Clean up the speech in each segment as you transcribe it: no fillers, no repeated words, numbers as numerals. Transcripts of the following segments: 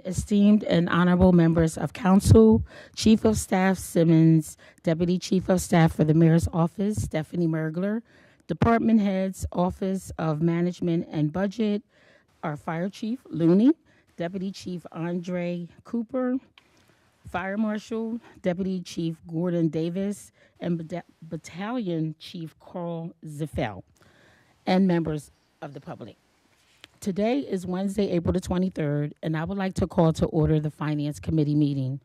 Esteemed and honorable members of council, Chief of Staff Simmons, Deputy Chief of Staff for the Mayor's Office, Stephanie Mergler, Department Heads, Office of Management and Budget, our Fire Chief, Looney, Deputy Chief Andre Cooper, Fire Marshal, Deputy Chief Gordon Davis, and Battalion Chief Carl Ziffel, and members of the public. Today is Wednesday, April the 23rd, and I would like to call to order the Finance Committee meeting.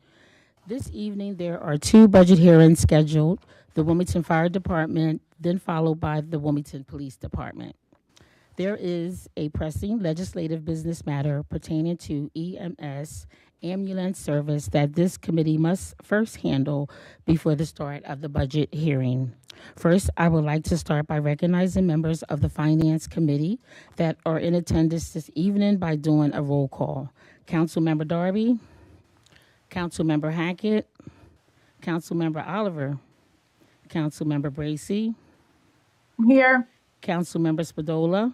This evening, there are two budget hearings scheduled, the Wilmington Fire Department, then followed by the Wilmington Police Department. There is a pressing legislative business matter pertaining to EMS ambulance service that this committee must first handle before the start of the budget hearing. First, I would like to start by recognizing members of the Finance Committee that are in attendance this evening by doing a roll call. Councilmember Darby, Councilmember Hackett, Councilmember Oliver, Councilmember Bracy, Here. Councilmember Spadola,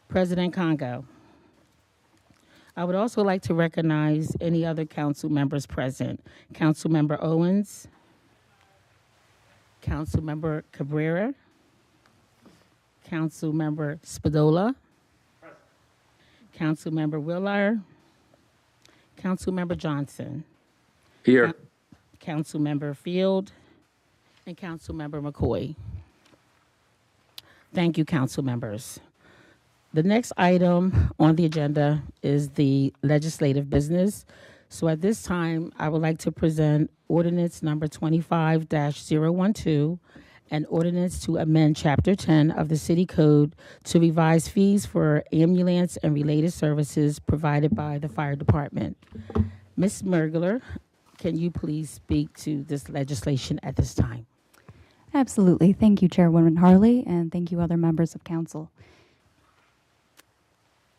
President Congo. I would also like to recognize any other council members present. Councilmember Owens, Councilmember Cabrera, Councilmember Spadola, Councilmember Willard, Councilmember Johnson. Here. Councilmember Field, and Councilmember McCoy. Thank you, council members. The next item on the agenda is the legislative business. So at this time, I would like to present ordinance number 25-012, an ordinance to amend Chapter 10 of the City Code to revise fees for ambulance and related services provided by the fire department. Ms. Mergler, can you please speak to this legislation at this time? Absolutely. Thank you, Chairwoman Harley, and thank you, other members of council.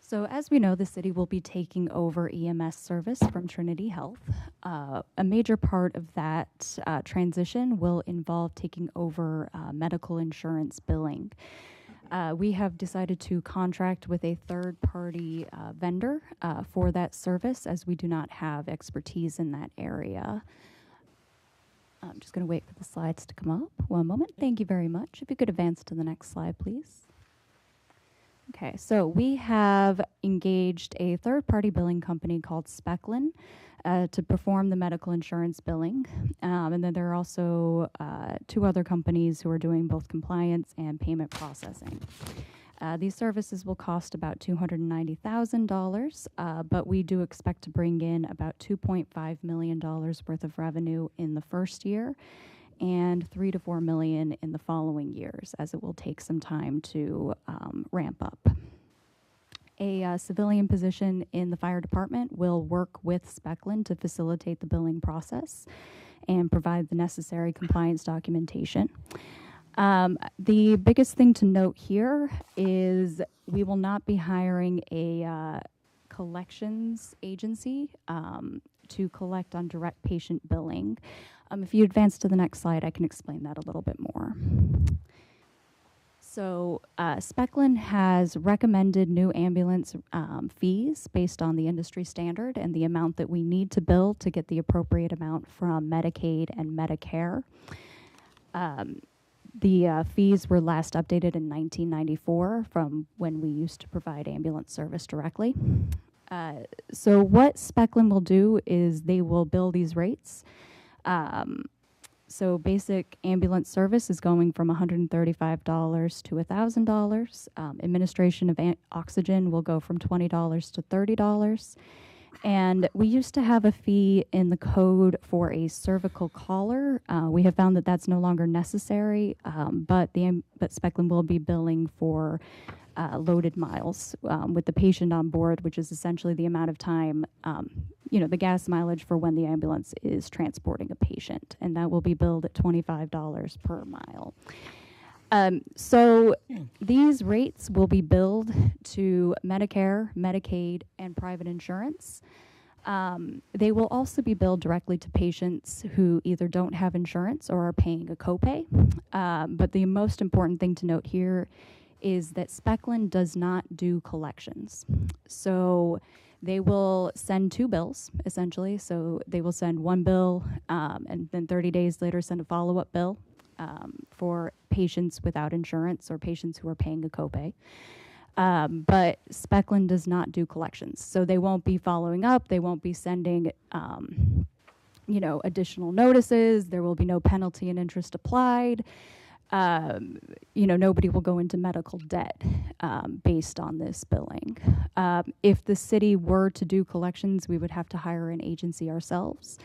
So as we know, the city will be taking over EMS service from Trinity Health. A major part of that transition will involve taking over medical insurance billing. We have decided to contract with a third-party vendor for that service, as we do not have expertise in that area. I'm just going to wait for the slides to come up. One moment. Thank you very much. If you could advance to the next slide, please. Okay, so we have engaged a third-party billing company called Specklin to perform the medical insurance billing. And then there are also two other companies who are doing both compliance and payment processing. These services will cost about $290,000, but we do expect to bring in about $2.5 million worth of revenue in the first year and $3 to $4 million in the following years, as it will take some time to ramp up. A civilian position in the fire department will work with Specklin to facilitate the billing process and provide the necessary compliance documentation. The biggest thing to note here is we will not be hiring a collections agency to collect on direct patient billing. If you advance to the next slide, I can explain that a little bit more. So Specklin has recommended new ambulance fees based on the industry standard and the amount that we need to bill to get the appropriate amount from Medicaid and Medicare. The fees were last updated in 1994 from when we used to provide ambulance service directly. So what Specklin will do is they will bill these rates. So basic ambulance service is going from $135 to $1,000. Administration of oxygen will go from $20 to $30. And we used to have a fee in the code for a cervical collar. We have found that that's no longer necessary, but Specklin will be billing for loaded miles with the patient on board, which is essentially the amount of time, the gas mileage for when the ambulance is transporting a patient, and that will be billed at $25 per mile. So these rates will be billed to Medicare, Medicaid, and private insurance. They will also be billed directly to patients who either don't have insurance or are paying a copay. But the most important thing to note here is that Specklin does not do collections. So they will send 2 bills, essentially. So they will send 1 bill and then 30 days later send a follow-up bill for patients without insurance or patients who are paying a copay. But Specklin does not do collections. So they won't be following up. They won't be sending, additional notices. There will be no penalty and interest applied. Nobody will go into medical debt based on this billing. If the city were to do collections, we would have to hire an agency ourselves,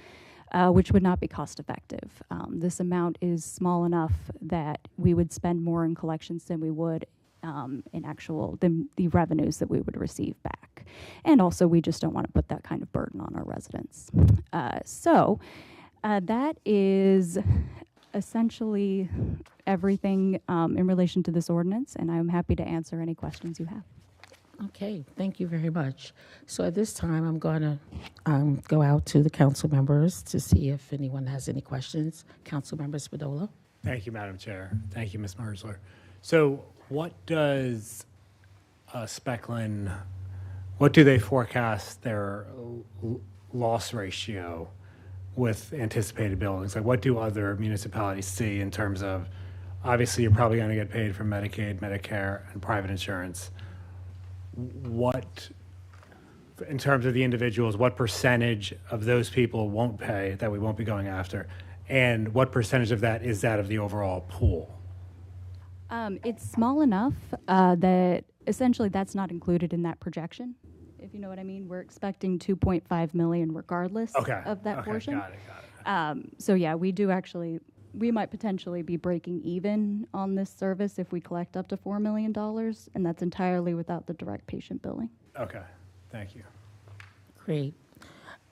which would not be cost effective. This amount is small enough that we would spend more in collections than we would in the revenues that we would receive back. And also, we just don't want to put that kind of burden on our residents. So that is essentially everything in relation to this ordinance, and I'm happy to answer any questions you have. Okay, thank you very much. So at this time, I'm going to go out to the council members to see if anyone has any questions. Councilmember Spadola. Thank you, Madam Chair. Thank you, Ms. Merzler. So what does Specklin, what do they forecast their loss ratio with anticipated billings? Like, what do other municipalities see in terms of, obviously, you're probably going to get paid from Medicaid, Medicare, and private insurance. What, in terms of the individuals, what percentage of those people won't pay that we won't be going after? And what percentage of that is that of the overall pool? It's small enough that essentially that's not included in that projection, if you know what I mean. We're expecting 2.5 million regardless of that portion. Got it. So yeah, we might potentially be breaking even on this service if we collect up to $4 million, and that's entirely without the direct patient billing. Okay, thank you. Great.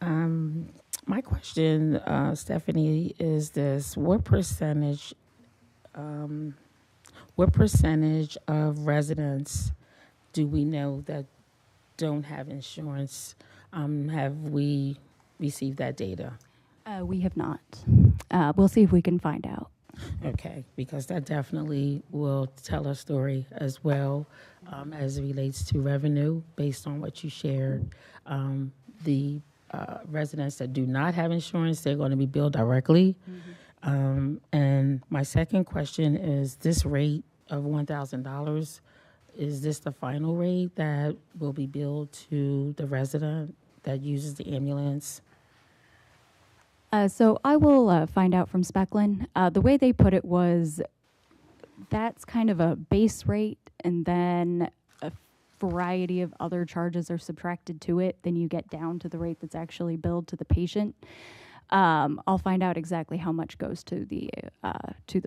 My question, Stephanie, is this: what percentage of residents do we know that don't have insurance? Have we received that data? We have not. We'll see if we can find out. Okay, because that definitely will tell a story as well as it relates to revenue based on what you shared. The residents that do not have insurance, they're going to be billed directly. Mm-hmm. And my second question is, this rate of $1,000, is this the final rate that will be billed to the resident that uses the ambulance? So I will find out from Specklin. The way they put it was that's kind of a base rate, and then a variety of other charges are subtracted to it. Then you get down to the rate that's actually billed to the patient. I'll find out exactly how much goes to the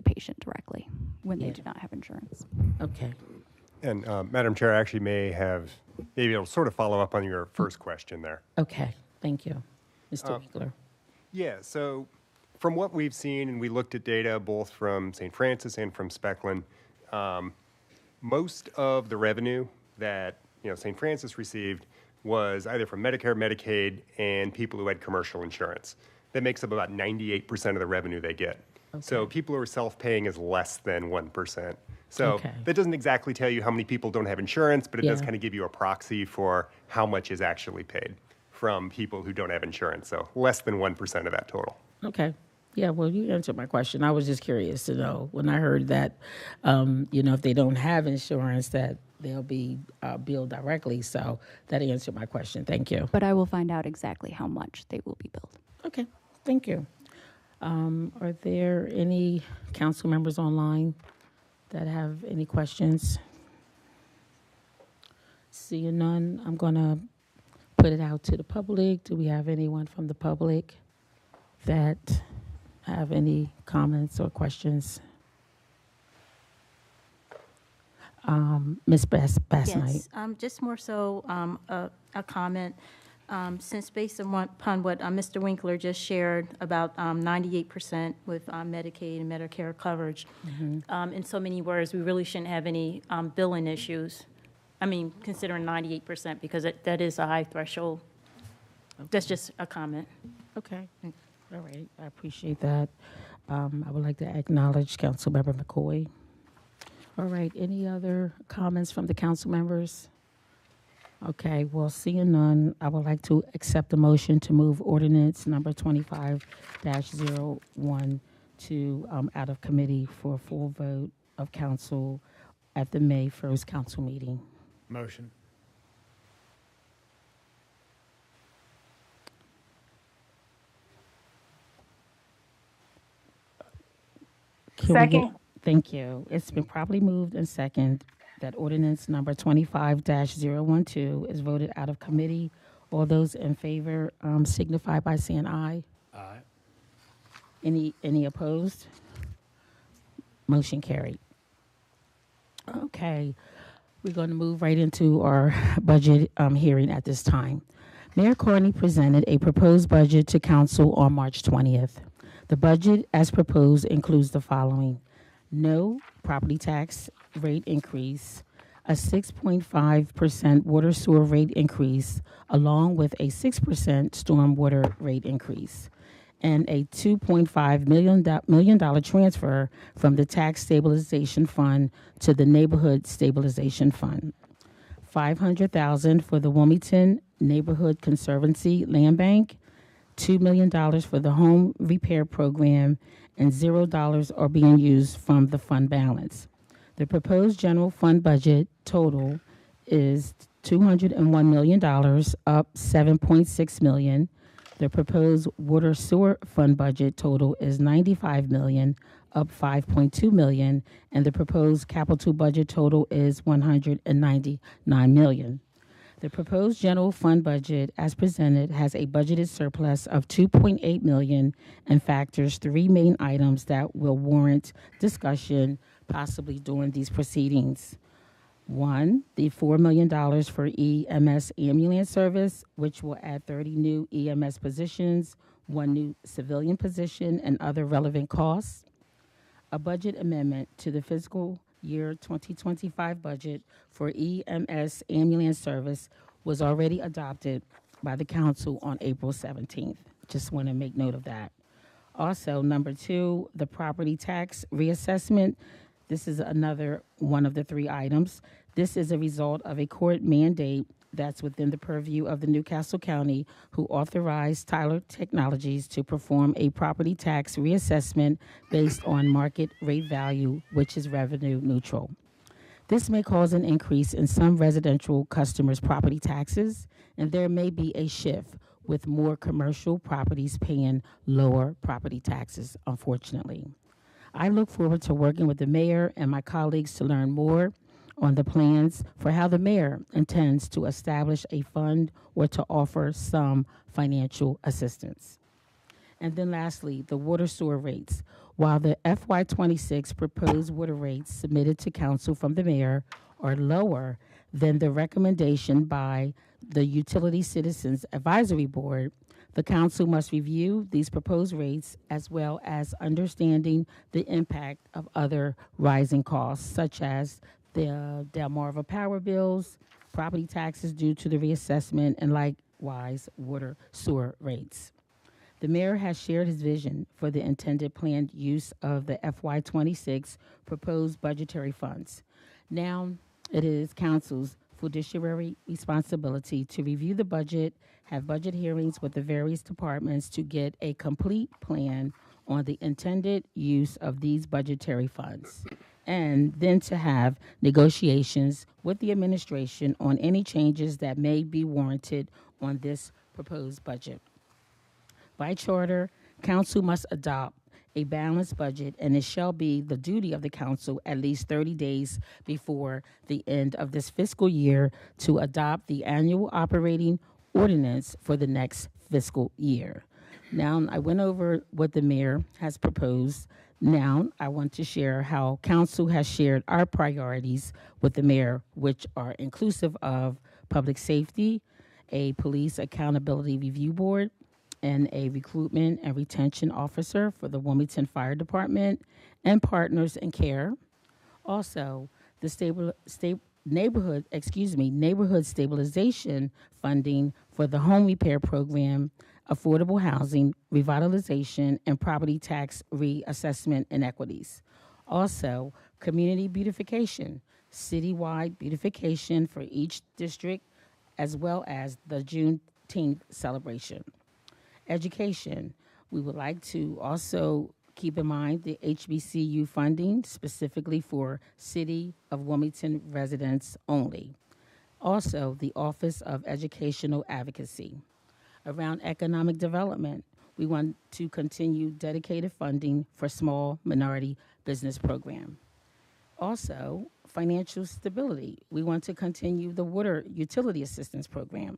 patient directly when they do not have insurance. Okay. And Madam Chair, I actually maybe it'll sort of follow up on your first question there. Okay. Thank you, Mr. Winkler. Yeah, so from what we've seen, and we looked at data both from St. Francis and from Specklin, most of the revenue that St. Francis received was either from Medicare, Medicaid, and people who had commercial insurance. That makes up about 98% of the revenue they get. Okay. So people who are self-paying is less than 1%. So that doesn't exactly tell you how many people don't have insurance, but it does kind of give you a proxy for how much is actually paid from people who don't have insurance. So less than 1% of that total. Okay. Yeah, well, you answered my question. I was just curious to know when I heard that, if they don't have insurance, that they'll be billed directly. So that answered my question. Thank you. But I will find out exactly how much they will be billed. Okay. Thank you. Are there any council members online that have any questions? Seeing none, I'm going to put it out to the public. Do we have anyone from the public that have any comments or questions? Ms. Bass Knight. Yes, just more so a comment. Since based upon what Mr. Winkler just shared about 98% with Medicaid and Medicare coverage, in so many words, we really shouldn't have any billing issues. I mean, considering 98%, because that is a high threshold. That's just a comment. Okay. All right. I appreciate that. I would like to acknowledge Councilmember McCoy. All right. Any other comments from the council members? Okay. Well, seeing none, I would like to accept the motion to move ordinance number 25-01 to out of committee for a full vote of council at the May 1st council meeting. Motion. Can we Second. Thank you. It's been properly moved and second that ordinance number 25-012 is voted out of committee. All those in favor signify by saying aye. Aye. Any opposed? Motion carried. Okay, we're going to move right into our budget hearing at this time. Mayor Carney presented a proposed budget to council on March 20th. The budget as proposed includes the following: no property tax rate increase, a 6.5% water sewer rate increase, along with a 6% stormwater rate increase, and a $2.5 million transfer from the Tax Stabilization Fund to the Neighborhood Stabilization Fund. $500,000 for the Wilmington Neighborhood Conservancy Land Bank, $2 million for the home repair program, and $0 are being used from the fund balance. The proposed general fund budget total is $201 million, up $7.6 million. The proposed water sewer fund budget total is $95 million, up $5.2 million, and the proposed capital budget total is $199 million. The proposed general fund budget, as presented, has a budgeted surplus of $2.8 million and factors three main items that will warrant discussion, possibly during these proceedings. One, the $4 million for EMS ambulance service, which will add 30 new EMS positions, 1 new civilian position, and other relevant costs. A budget amendment to the fiscal year 2025 budget for EMS ambulance service was already adopted by the council on April 17th. Just want to make note of that. Also, number 2, the property tax reassessment. This is another one of the three items. This is a result of a court mandate that's within the purview of the Newcastle County, who authorized Tyler Technologies to perform a property tax reassessment based on market rate value, which is revenue neutral. This may cause an increase in some residential customers' property taxes, and there may be a shift with more commercial properties paying lower property taxes, unfortunately. I look forward to working with the mayor and my colleagues to learn more on the plans for how the mayor intends to establish a fund or to offer some financial assistance. And then lastly, the water sewer rates. While the FY2026 proposed water rates submitted to council from the mayor are lower than the recommendation by the Utility Citizens Advisory Board, the council must review these proposed rates as well as understanding the impact of other rising costs, such as the Delmarva power bills, property taxes due to the reassessment, and likewise water sewer rates. The mayor has shared his vision for the intended planned use of the FY26 proposed budgetary funds. Now it is council's fiduciary responsibility to review the budget, have budget hearings with the various departments to get a complete plan on the intended use of these budgetary funds, and then to have negotiations with the administration on any changes that may be warranted on this proposed budget. By charter, council must adopt a balanced budget, and it shall be the duty of the council at least 30 days before the end of this fiscal year to adopt the annual operating ordinance for the next fiscal year. Now, I went over what the mayor has proposed. Now, I want to share how council has shared our priorities with the mayor, which are inclusive of public safety, a Police Accountability Review Board, and a recruitment and retention officer for the Wilmington Fire Department and Partners in Care. Also, the neighborhood stabilization funding for the home repair program, affordable housing, revitalization, and property tax reassessment inequities. Also, community beautification, citywide beautification for each district, as well as the Juneteenth celebration. Education, we would like to also keep in mind the HBCU funding specifically for City of Wilmington residents only. Also, the Office of Educational Advocacy. Around economic development, we want to continue dedicated funding for small minority business program. Also, financial stability, we want to continue the water utility assistance program.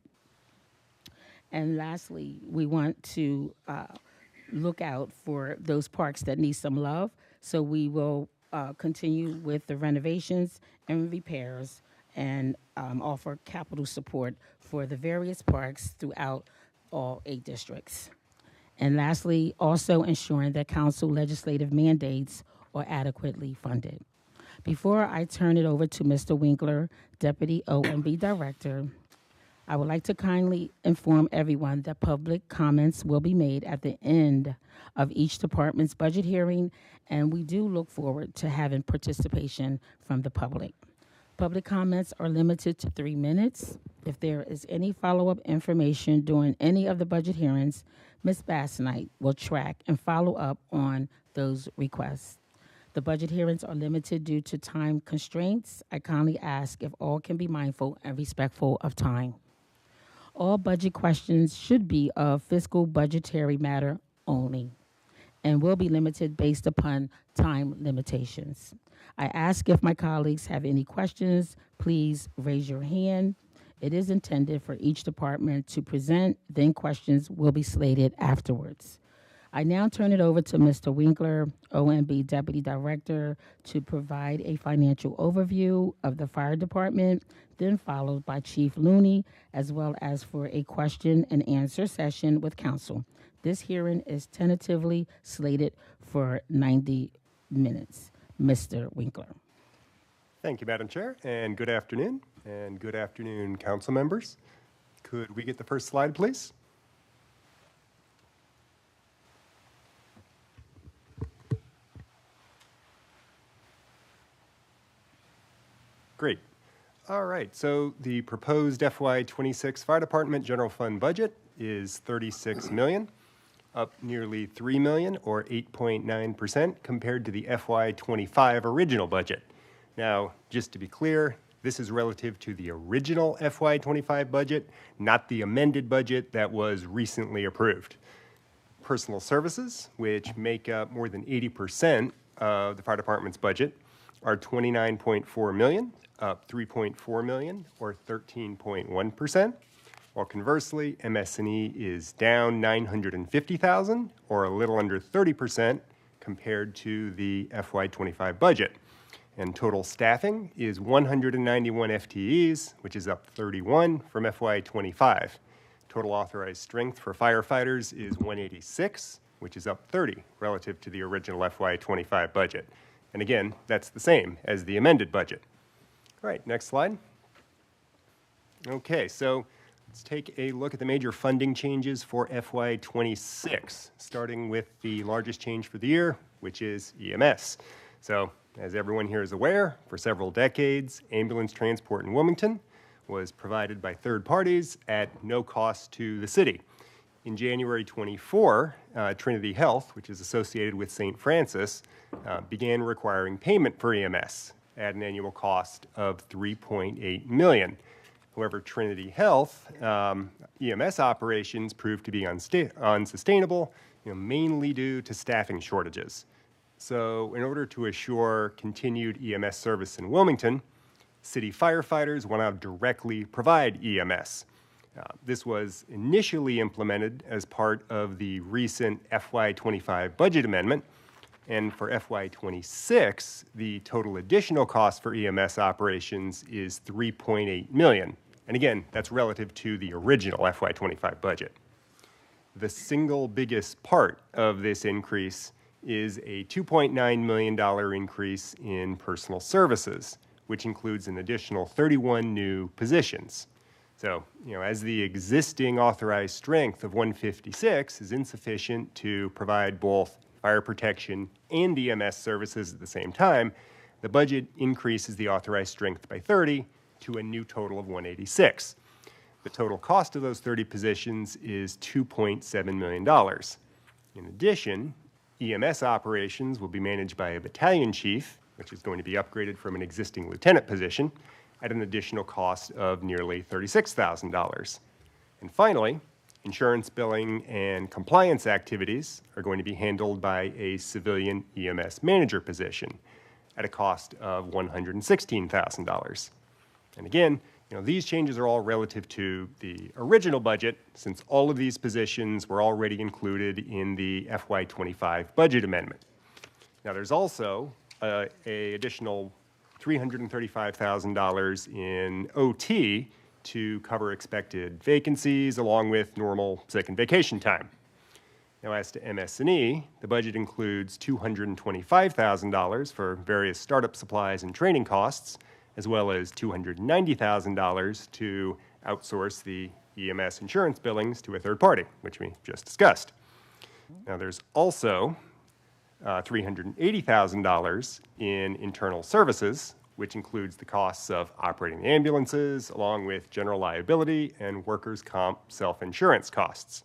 And lastly, we want to look out for those parks that need some love. So we will continue with the renovations and repairs and offer capital support for the various parks throughout all 8 districts. And lastly, also ensuring that council legislative mandates are adequately funded. Before I turn it over to Mr. Winkler, Deputy OMB Director, I would like to kindly inform everyone that public comments will be made at the end of each department's budget hearing, and we do look forward to having participation from the public. Public comments are limited to 3 minutes. If there is any follow-up information during any of the budget hearings, Ms. Bassnight will track and follow up on those requests. The budget hearings are limited due to time constraints. I kindly ask if all can be mindful and respectful of time. All budget questions should be of fiscal budgetary matter only and will be limited based upon time limitations. I ask if my colleagues have any questions, please raise your hand. It is intended for each department to present, then questions will be slated afterwards. I now turn it over to Mr. Winkler, OMB Deputy Director, to provide a financial overview of the fire department, then followed by Chief Looney, as well as for a question and answer session with council. This hearing is tentatively slated for 90 minutes. Mr. Winkler. Thank you, Madam Chair, and good afternoon. And good afternoon, council members. Could we get the first slide, please? Great. All right, so the proposed FY2026 Fire Department General Fund budget is $36 million, up nearly $3 million or 8.9% compared to the FY25 original budget. Now, just to be clear, this is relative to the original FY25 budget, not the amended budget that was recently approved. Personal services, which make up more than 80% of the fire department's budget, are $29.4 million, up $3.4 million or 13.1%. While conversely, MS&E is down $950,000 or a little under 30% compared to the FY25 budget. And total staffing is 191 FTEs, which is up 31 from FY25. Total authorized strength for firefighters is 186, which is up 30 relative to the original FY25 budget. And again, that's the same as the amended budget. All right, next slide. Okay, so let's take a look at the major funding changes for FY26, starting with the largest change for the year, which is EMS. So, as everyone here is aware, for several decades, ambulance transport in Wilmington was provided by third parties at no cost to the city. In January 24, Trinity Health, which is associated with St. Francis, began requiring payment for EMS at an annual cost of $3.8 million. However, Trinity Health EMS operations proved to be unsustainable, mainly due to staffing shortages. So in order to assure continued EMS service in Wilmington, city firefighters will now directly provide EMS. This was initially implemented as part of the recent FY25 budget amendment, and for FY26, the total additional cost for EMS operations is $3.8 million, And again, that's relative to the original FY25 budget. The single biggest part of this increase is a $2.9 million increase in personal services, which includes an additional 31 new positions. So, as the existing authorized strength of 156 is insufficient to provide both fire protection and EMS services at the same time, the budget increases the authorized strength by 30 to a new total of 186. The total cost of those 30 positions is $2.7 million. In addition, EMS operations will be managed by a battalion chief, which is going to be upgraded from an existing lieutenant position, at an additional cost of nearly $36,000. And finally, insurance billing and compliance activities are going to be handled by a civilian EMS manager position at a cost of $116,000. And again, these changes are all relative to the original budget, since all of these positions were already included in the FY25 budget amendment. Now, there's also an additional $335,000 in OT to cover expected vacancies along with normal sick and vacation time. Now, as to MS&E, the budget includes $225,000 for various startup supplies and training costs, as well as $290,000 to outsource the EMS insurance billings to a third party, which we just discussed. Now, there's also $380,000 in internal services, which includes the costs of operating the ambulances, along with general liability and workers' comp self-insurance costs.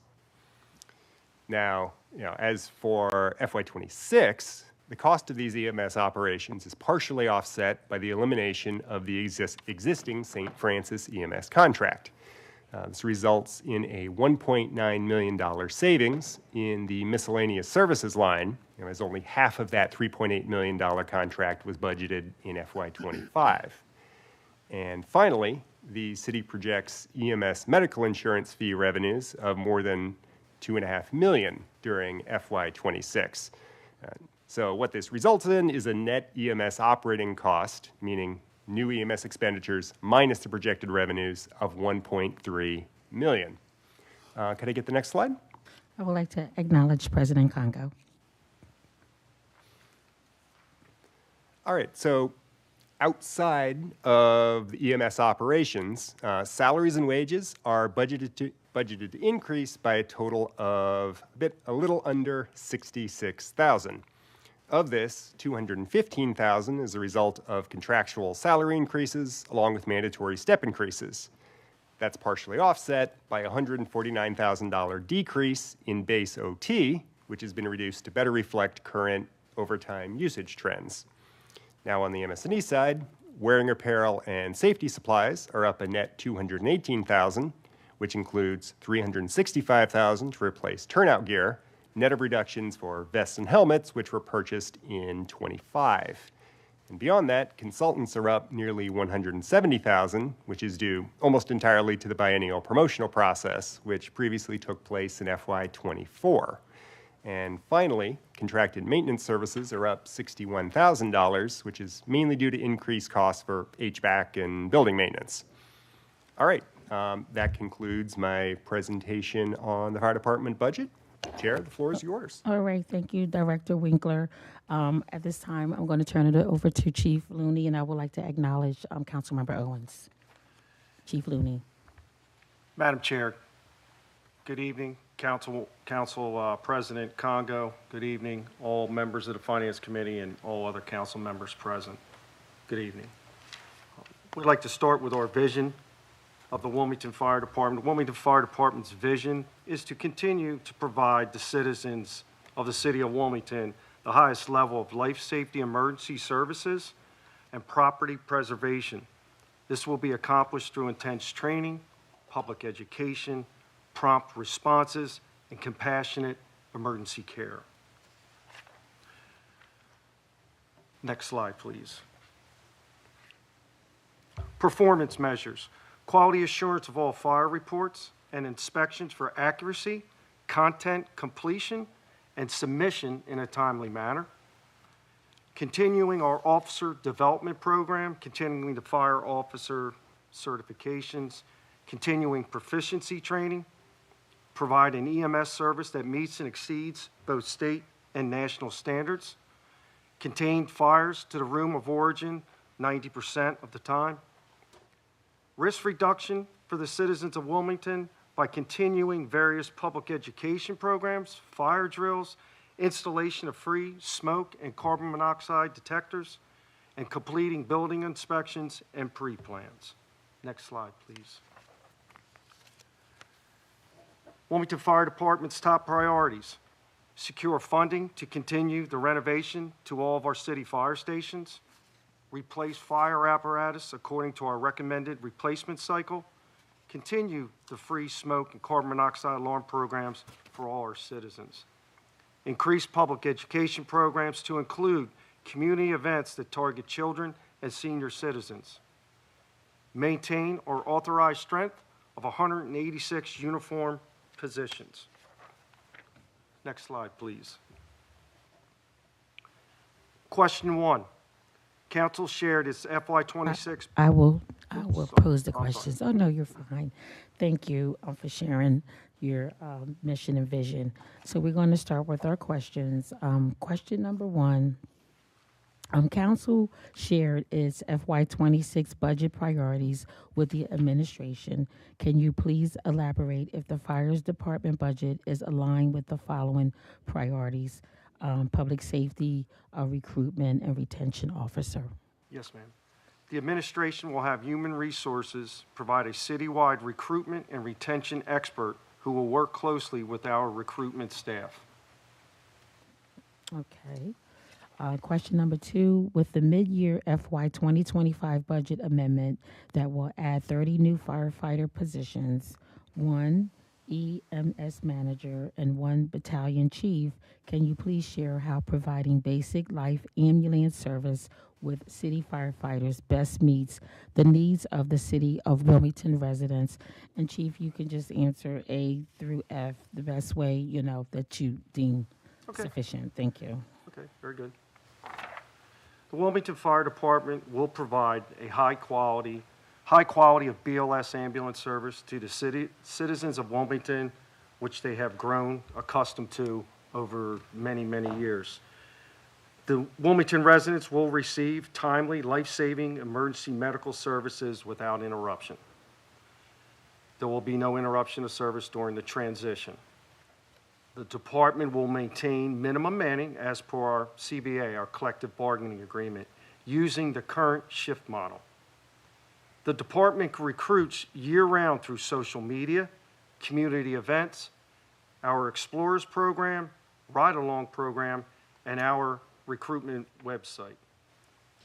Now, as for FY26, the cost of these EMS operations is partially offset by the elimination of the existing St. Francis EMS contract. This results in a $1.9 million savings in the miscellaneous services line, as only half of that $3.8 million contract was budgeted in FY25. And finally, the city projects EMS medical insurance fee revenues of more than $2.5 million during FY26. So what this results in is a net EMS operating cost, meaning new EMS expenditures minus the projected revenues of $1.3 million. Could I get the next slide? I would like to acknowledge President Congo. All right, so outside of the EMS operations, salaries and wages are budgeted to increase by a total of a little under $66,000. Of this, $215,000 is a result of contractual salary increases along with mandatory step increases. That's partially offset by a $149,000 decrease in base OT, which has been reduced to better reflect current overtime usage trends. Now on the MS&E side, wearing apparel and safety supplies are up a net $218,000, which includes $365,000 to replace turnout gear, net of reductions for vests and helmets, which were purchased in '25. And beyond that, consultants are up nearly $170,000, which is due almost entirely to the biennial promotional process, which previously took place in FY24. And finally, contracted maintenance services are up $61,000, which is mainly due to increased costs for HVAC and building maintenance. All right, that concludes my presentation on the fire department budget. Chair, the floor is yours. All right, thank you, Director Winkler. At this time, I'm going to turn it over to Chief Looney, and I would like to acknowledge Councilmember Owens. Chief Looney. Madam Chair, good evening. Council President Congo, good evening. All members of the Finance Committee and all other council members present, good evening. We'd like to start with our vision of the Wilmington Fire Department. The Wilmington Fire Department's vision is to continue to provide the citizens of the city of Wilmington the highest level of life safety emergency services and property preservation. This will be accomplished through intense training, public education, prompt responses, and compassionate emergency care. Next slide, please. Performance measures. Quality assurance of all fire reports and inspections for accuracy, content completion, and submission in a timely manner. Continuing our officer development program, continuing the fire officer certifications, continuing proficiency training, provide an EMS service that meets and exceeds both state and national standards, contain fires to the room of origin 90% of the time, risk reduction for the citizens of Wilmington by continuing various public education programs, fire drills, installation of free smoke and carbon monoxide detectors, and completing building inspections and pre-plans. Next slide, please. Wilmington Fire Department's top priorities: secure funding to continue the renovation to all of our city fire stations, replace fire apparatus according to our recommended replacement cycle, continue the free smoke and carbon monoxide alarm programs for all our citizens, increase public education programs to include community events that target children and senior citizens, maintain our authorized strength of 186 uniform positions. Next slide, please. Question 1. Council shared its FY2026. I will Oops, pose the I'm sorry. questions. Oh, no, you're fine. Thank you for sharing your mission and vision. So we're going to start with our questions. Question number 1. Council shared its FY26 budget priorities with the administration. Can you please elaborate if the Fires Department budget is aligned with the following priorities? Public safety, recruitment, and retention officer. Yes, ma'am. The administration will have human resources provide a citywide recruitment and retention expert who will work closely with our recruitment staff. Okay. Question number 2, with the mid-year FY 2025 budget amendment that will add 30 new firefighter positions, 1 EMS manager, and 1 battalion chief, can you please share how providing basic life ambulance service with city firefighters best meets the needs of the city of Wilmington residents? And Chief, you can just answer A through F the best way, that you deem sufficient. Thank you. Okay, very good. The Wilmington Fire Department will provide a high quality of BLS ambulance service to the citizens of Wilmington, which they have grown accustomed to over many, many years. The Wilmington residents will receive timely, life-saving emergency medical services without interruption. There will be no interruption of service during the transition. The department will maintain minimum manning as per our CBA, our collective bargaining agreement, using the current shift model. The department recruits year-round through social media, community events, our Explorers program, Ride-Along program, and our recruitment website.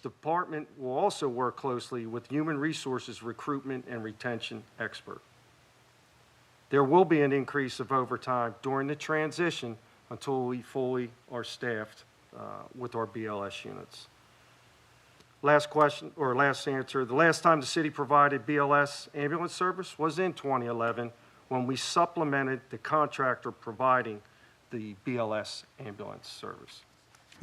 The department will also work closely with human resources recruitment and retention expert. There will be an increase of overtime during the transition until we fully are staffed with our BLS units. Last question, or last answer, the last time the city provided BLS ambulance service was in 2011 when we supplemented the contractor providing the BLS ambulance service.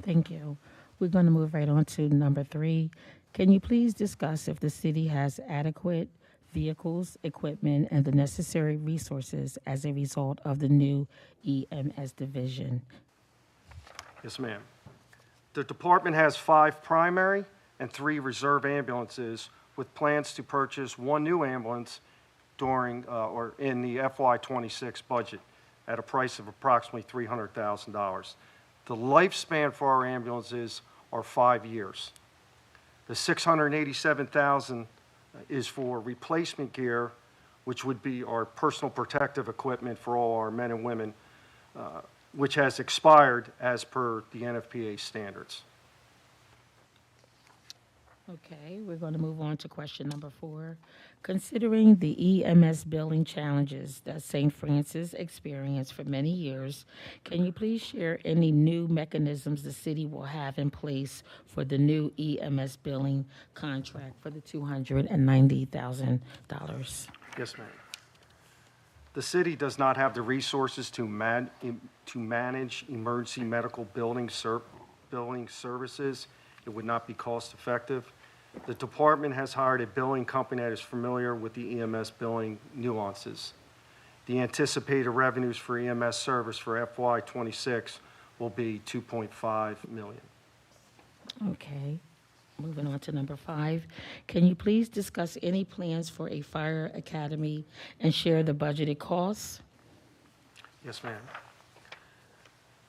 Thank you. We're going to move right on to number 3. Can you please discuss if the city has adequate vehicles, equipment, and the necessary resources as a result of the new EMS division? Yes, ma'am. The department has 5 primary and 3 reserve ambulances with plans to purchase 1 new ambulance during or in the FY26 budget at a price of approximately $300,000. The lifespan for our ambulances are 5 years. The $687,000 is for replacement gear, which would be our personal protective equipment for all our men and women, which has expired as per the NFPA standards. Okay, we're going to move on to question number 4. Considering the EMS billing challenges that St. Francis experienced for many years, can you please share any new mechanisms the city will have in place for the new EMS billing contract for the $290,000? Yes, ma'am. The city does not have the resources to manage emergency medical billing services. It would not be cost effective. The department has hired a billing company that is familiar with the EMS billing nuances. The anticipated revenues for EMS service for FY26 will be $2.5 million. Okay. Moving on to number 5. Can you please discuss any plans for a fire academy and share the budgeted costs? Yes, ma'am.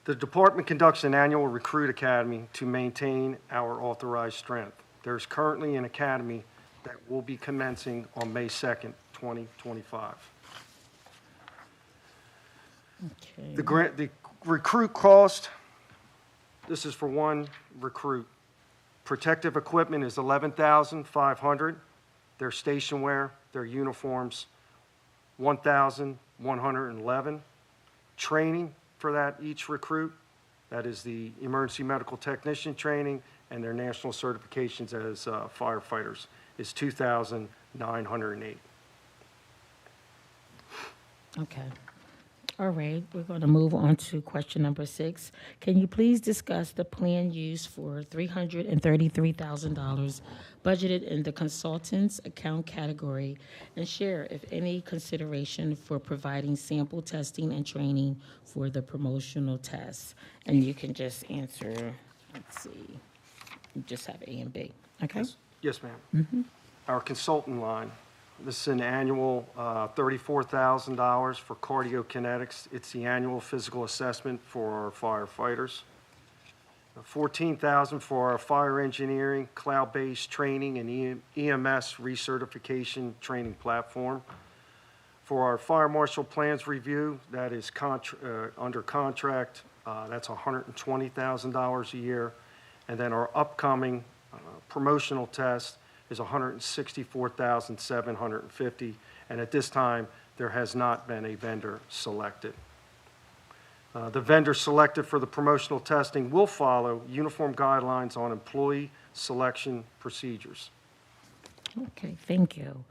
The department conducts an annual recruit academy to maintain our authorized strength. There's currently an academy that will be commencing on May 2nd, 2025. Okay. The recruit cost, this is for one recruit. Protective equipment is $11,500. Their station wear, their uniforms, $1,111. Training for that, each recruit, that is the emergency medical technician training and their national certifications as firefighters, is $2,908. Okay. All right, we're going to move on to question number 6. Can you please discuss the plan used for $333,000 budgeted in the consultants account category and share, if any, consideration for providing sample testing and training for the promotional tests? And you can just answer, let's see, you just have A and B, okay? Yes, ma'am. Our consultant line, this is an annual $34,000 for cardiokinetics. It's the annual physical assessment for our firefighters. $14,000 for our fire engineering, cloud-based training and EMS recertification training platform. For our fire marshal plans review, that is under contract, that's $120,000 a year. And then our upcoming promotional test is $164,750, and at this time, there has not been a vendor selected. The vendor selected for the promotional testing will follow uniform guidelines on employee selection procedures. Okay, thank you.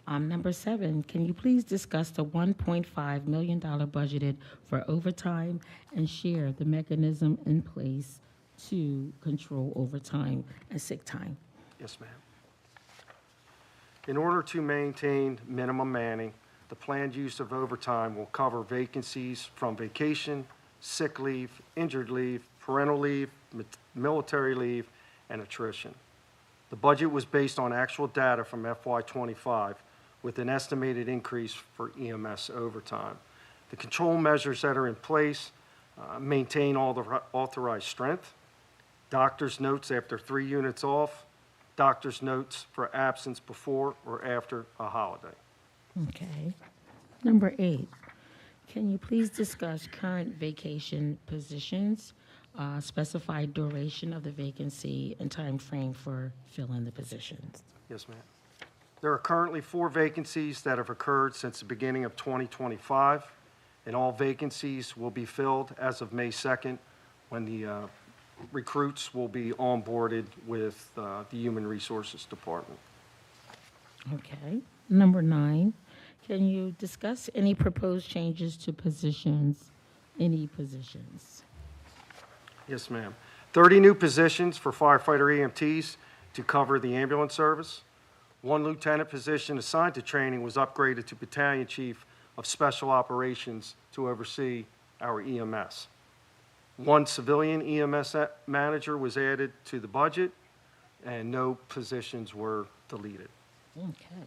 Number 7, can you please discuss the $1.5 million budgeted for overtime and share the mechanism in place to control overtime and sick time? Yes, ma'am. In order to maintain minimum manning, the planned use of overtime will cover vacancies from vacation, sick leave, injured leave, parental leave, military leave, and attrition. The budget was based on actual data from FY25 with an estimated increase for EMS overtime. The control measures that are in place maintain all the authorized strength, doctor's notes after 3 units off, doctor's notes for absence before or after a holiday. Okay. Number 8, can you please discuss current vacation positions, specified duration of the vacancy, and time frame for filling the positions? Yes, ma'am. There are currently 4 vacancies that have occurred since the beginning of 2025, and all vacancies will be filled as of May 2nd when the recruits will be onboarded with the Human Resources Department. Okay. Number 9, can you discuss any proposed changes to positions, any positions? Yes, ma'am. 30 new positions for firefighter EMTs to cover the ambulance service. 1 lieutenant position assigned to training was upgraded to battalion chief of special operations to oversee our EMS. 1 civilian EMS manager was added to the budget, and no positions were deleted. Okay.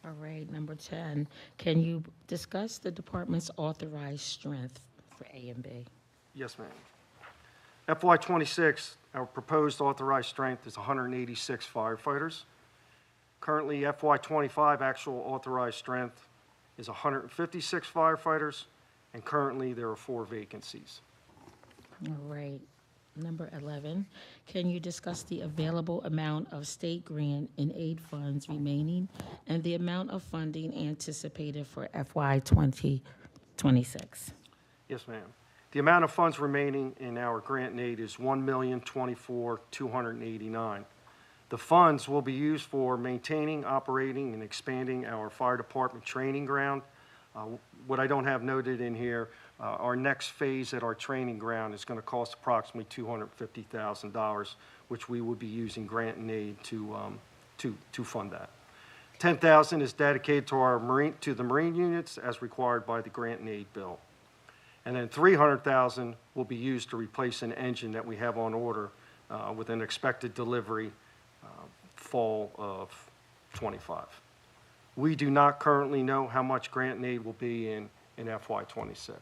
All right. Number 10, can you discuss the department's authorized strength for A and B? Yes, ma'am. FY26, our proposed authorized strength is 186 firefighters. Currently, FY25 actual authorized strength is 156 firefighters, and currently there are 4 vacancies. All right. Number 11, can you discuss the available amount of state grant and aid funds remaining and the amount of funding anticipated for FY 2026? Yes, ma'am. The amount of funds remaining in our grant and aid is $1,024,289. The funds will be used for maintaining, operating, and expanding our fire department training ground. What I don't have noted in here, our next phase at our training ground is going to cost approximately $250,000, which we would be using grant and aid to fund that. 10,000 is dedicated to the Marine units as required by the grant and aid bill. And then 300,000 will be used to replace an engine that we have on order with an expected delivery fall of '25. We do not currently know how much grant and aid will be in FY2026.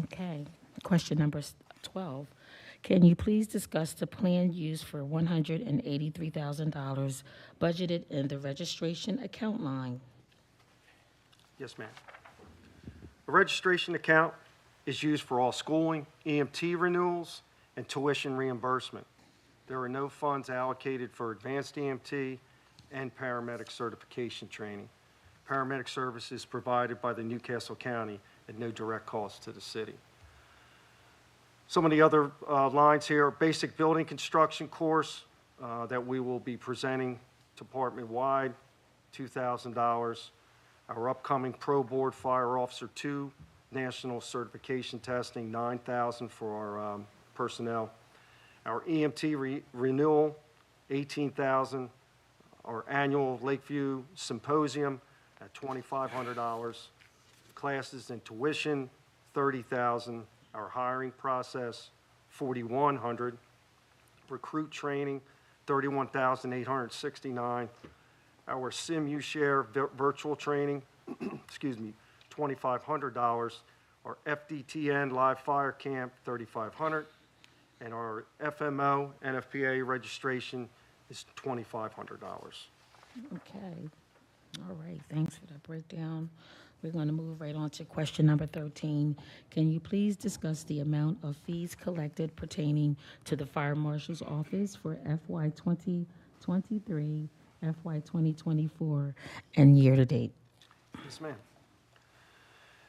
Okay. Question number 12. Can you please discuss the planned use for $183,000 budgeted in the registration account line? Yes, ma'am. The registration account is used for all schooling, EMT renewals, and tuition reimbursement. There are no funds allocated for advanced EMT and paramedic certification training. Paramedic service is provided by the Newcastle County at no direct cost to the city. Some of the other lines here, basic building construction course that we will be presenting department-wide, $2,000. Our upcoming Pro Board Fire Officer 2 National Certification Testing, $9,000 for our personnel. Our EMT renewal, $18,000. Our annual Lakeview Symposium at $2,500. Classes and tuition, $30,000. Our hiring process, $4,100. Recruit training, $31,869. Our SIMU share virtual training, excuse me, $2,500. Our FDTN live fire camp, $3,500. And our FMO NFPA registration is $2,500. Okay. All right. Thanks for that breakdown. We're going to move right on to question number 13. Can you please discuss the amount of fees collected pertaining to the Fire Marshal's Office for FY 2023, FY 2024, and year-to-date? Yes, ma'am.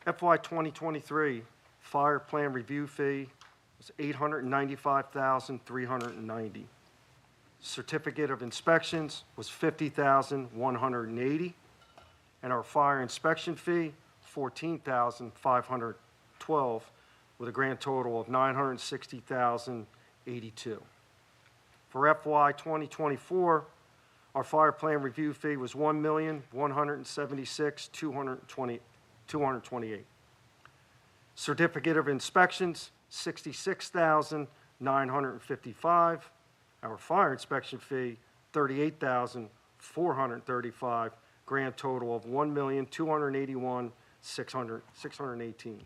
FY 2023 fire plan review fee was $895,390. Certificate of inspections was $50,180. And our fire inspection fee, $14,512, with a grand total of $960,082. For FY 2024, our fire plan review fee was $1,176,228. Certificate of inspections, $66,955. Our fire inspection fee, $38,435. Grand total of $1,281,618.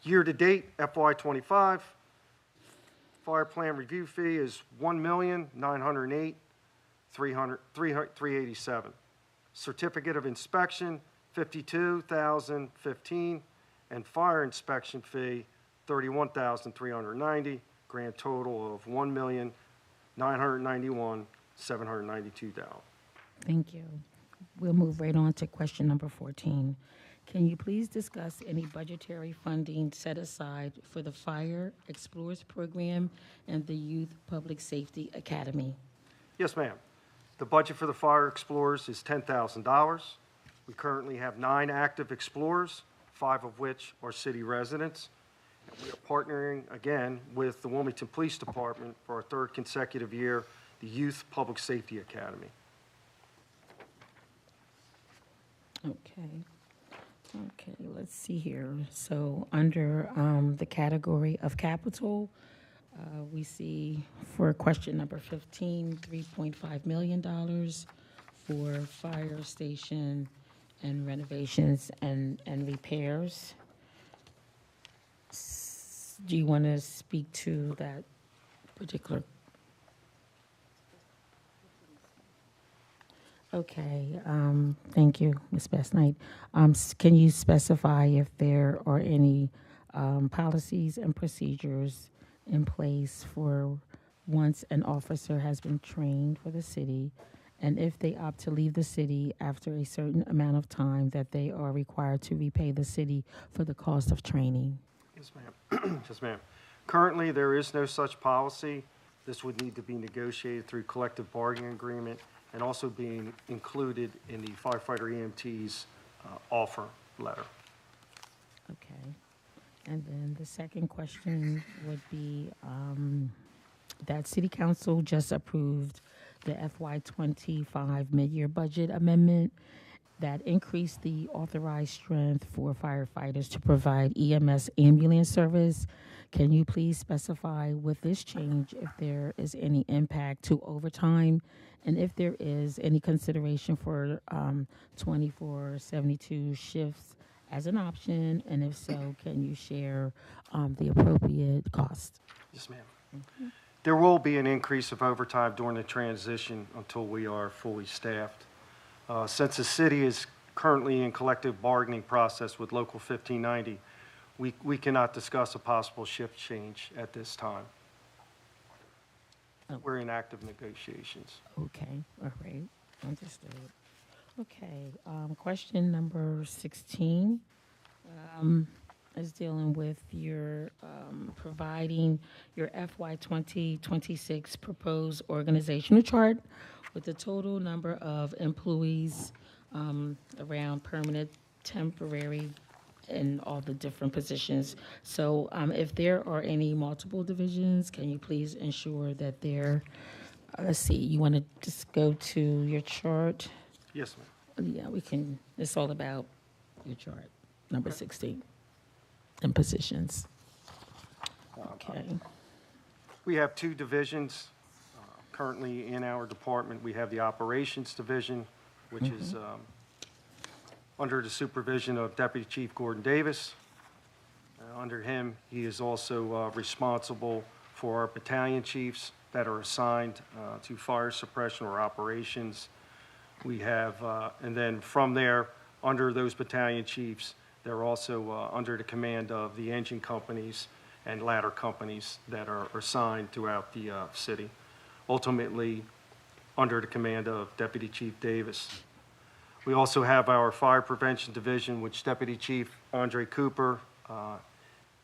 Year-to-date, FY25, fire plan review fee is $1,908,387. Certificate of inspection, $52,015, and fire inspection fee, $31,390. Grand total of $1,991,792. Thank you. We'll move right on to question number 14. Can you please discuss any budgetary funding set aside for the Fire Explorers Program and the Youth Public Safety Academy? Yes, ma'am. The budget for the Fire Explorers is $10,000. We currently have 9 active Explorers, 5 of which are city residents. And we are partnering again with the Wilmington Police Department for our 3rd consecutive year, the Youth Public Safety Academy. Okay, let's see here. So under the category of capital, we see for question number 15, $3.5 million for fire station and renovations and repairs. Do you want to speak to that particular? Okay, thank you, Ms. Bestnight. Can you specify if there are any policies and procedures in place for once an officer has been trained for the city, and if they opt to leave the city after a certain amount of time, that they are required to repay the city for the cost of training? Yes, ma'am. Yes, ma'am. Currently, there is no such policy. This would need to be negotiated through collective bargaining agreement and also being included in the firefighter EMT's offer letter. Okay. And then the second question would be that City Council just approved the FY25 mid-year budget amendment that increased the authorized strength for firefighters to provide EMS ambulance service. Can you please specify with this change if there is any impact to overtime, and if there is any consideration for 24/72 shifts as an option, and if so, can you share the appropriate cost? Yes, ma'am. There will be an increase of overtime during the transition until we are fully staffed. Since the city is currently in collective bargaining process with Local 1590, we cannot discuss a possible shift change at this time. We're in active negotiations. Okay, all right, understood. Okay, question number 16 is dealing with your providing your FY 2026 proposed organizational chart with the total number of employees around permanent, temporary, and all the different positions. So if there are any multiple divisions, can you please ensure that they're, let's see, you want to just go to your chart? Yes, ma'am. Yeah, we can, it's all about your chart, number 16, and positions. Okay. We have two divisions currently in our department. We have the Operations Division, which is under the supervision of Deputy Chief Gordon Davis. Under him, he is also responsible for our battalion chiefs that are assigned to fire suppression or operations. We have, and then from there, under those battalion chiefs, they're also under the command of the engine companies and ladder companies that are assigned throughout the city, ultimately under the command of Deputy Chief Davis. We also have our Fire Prevention Division, which Deputy Chief Andre Cooper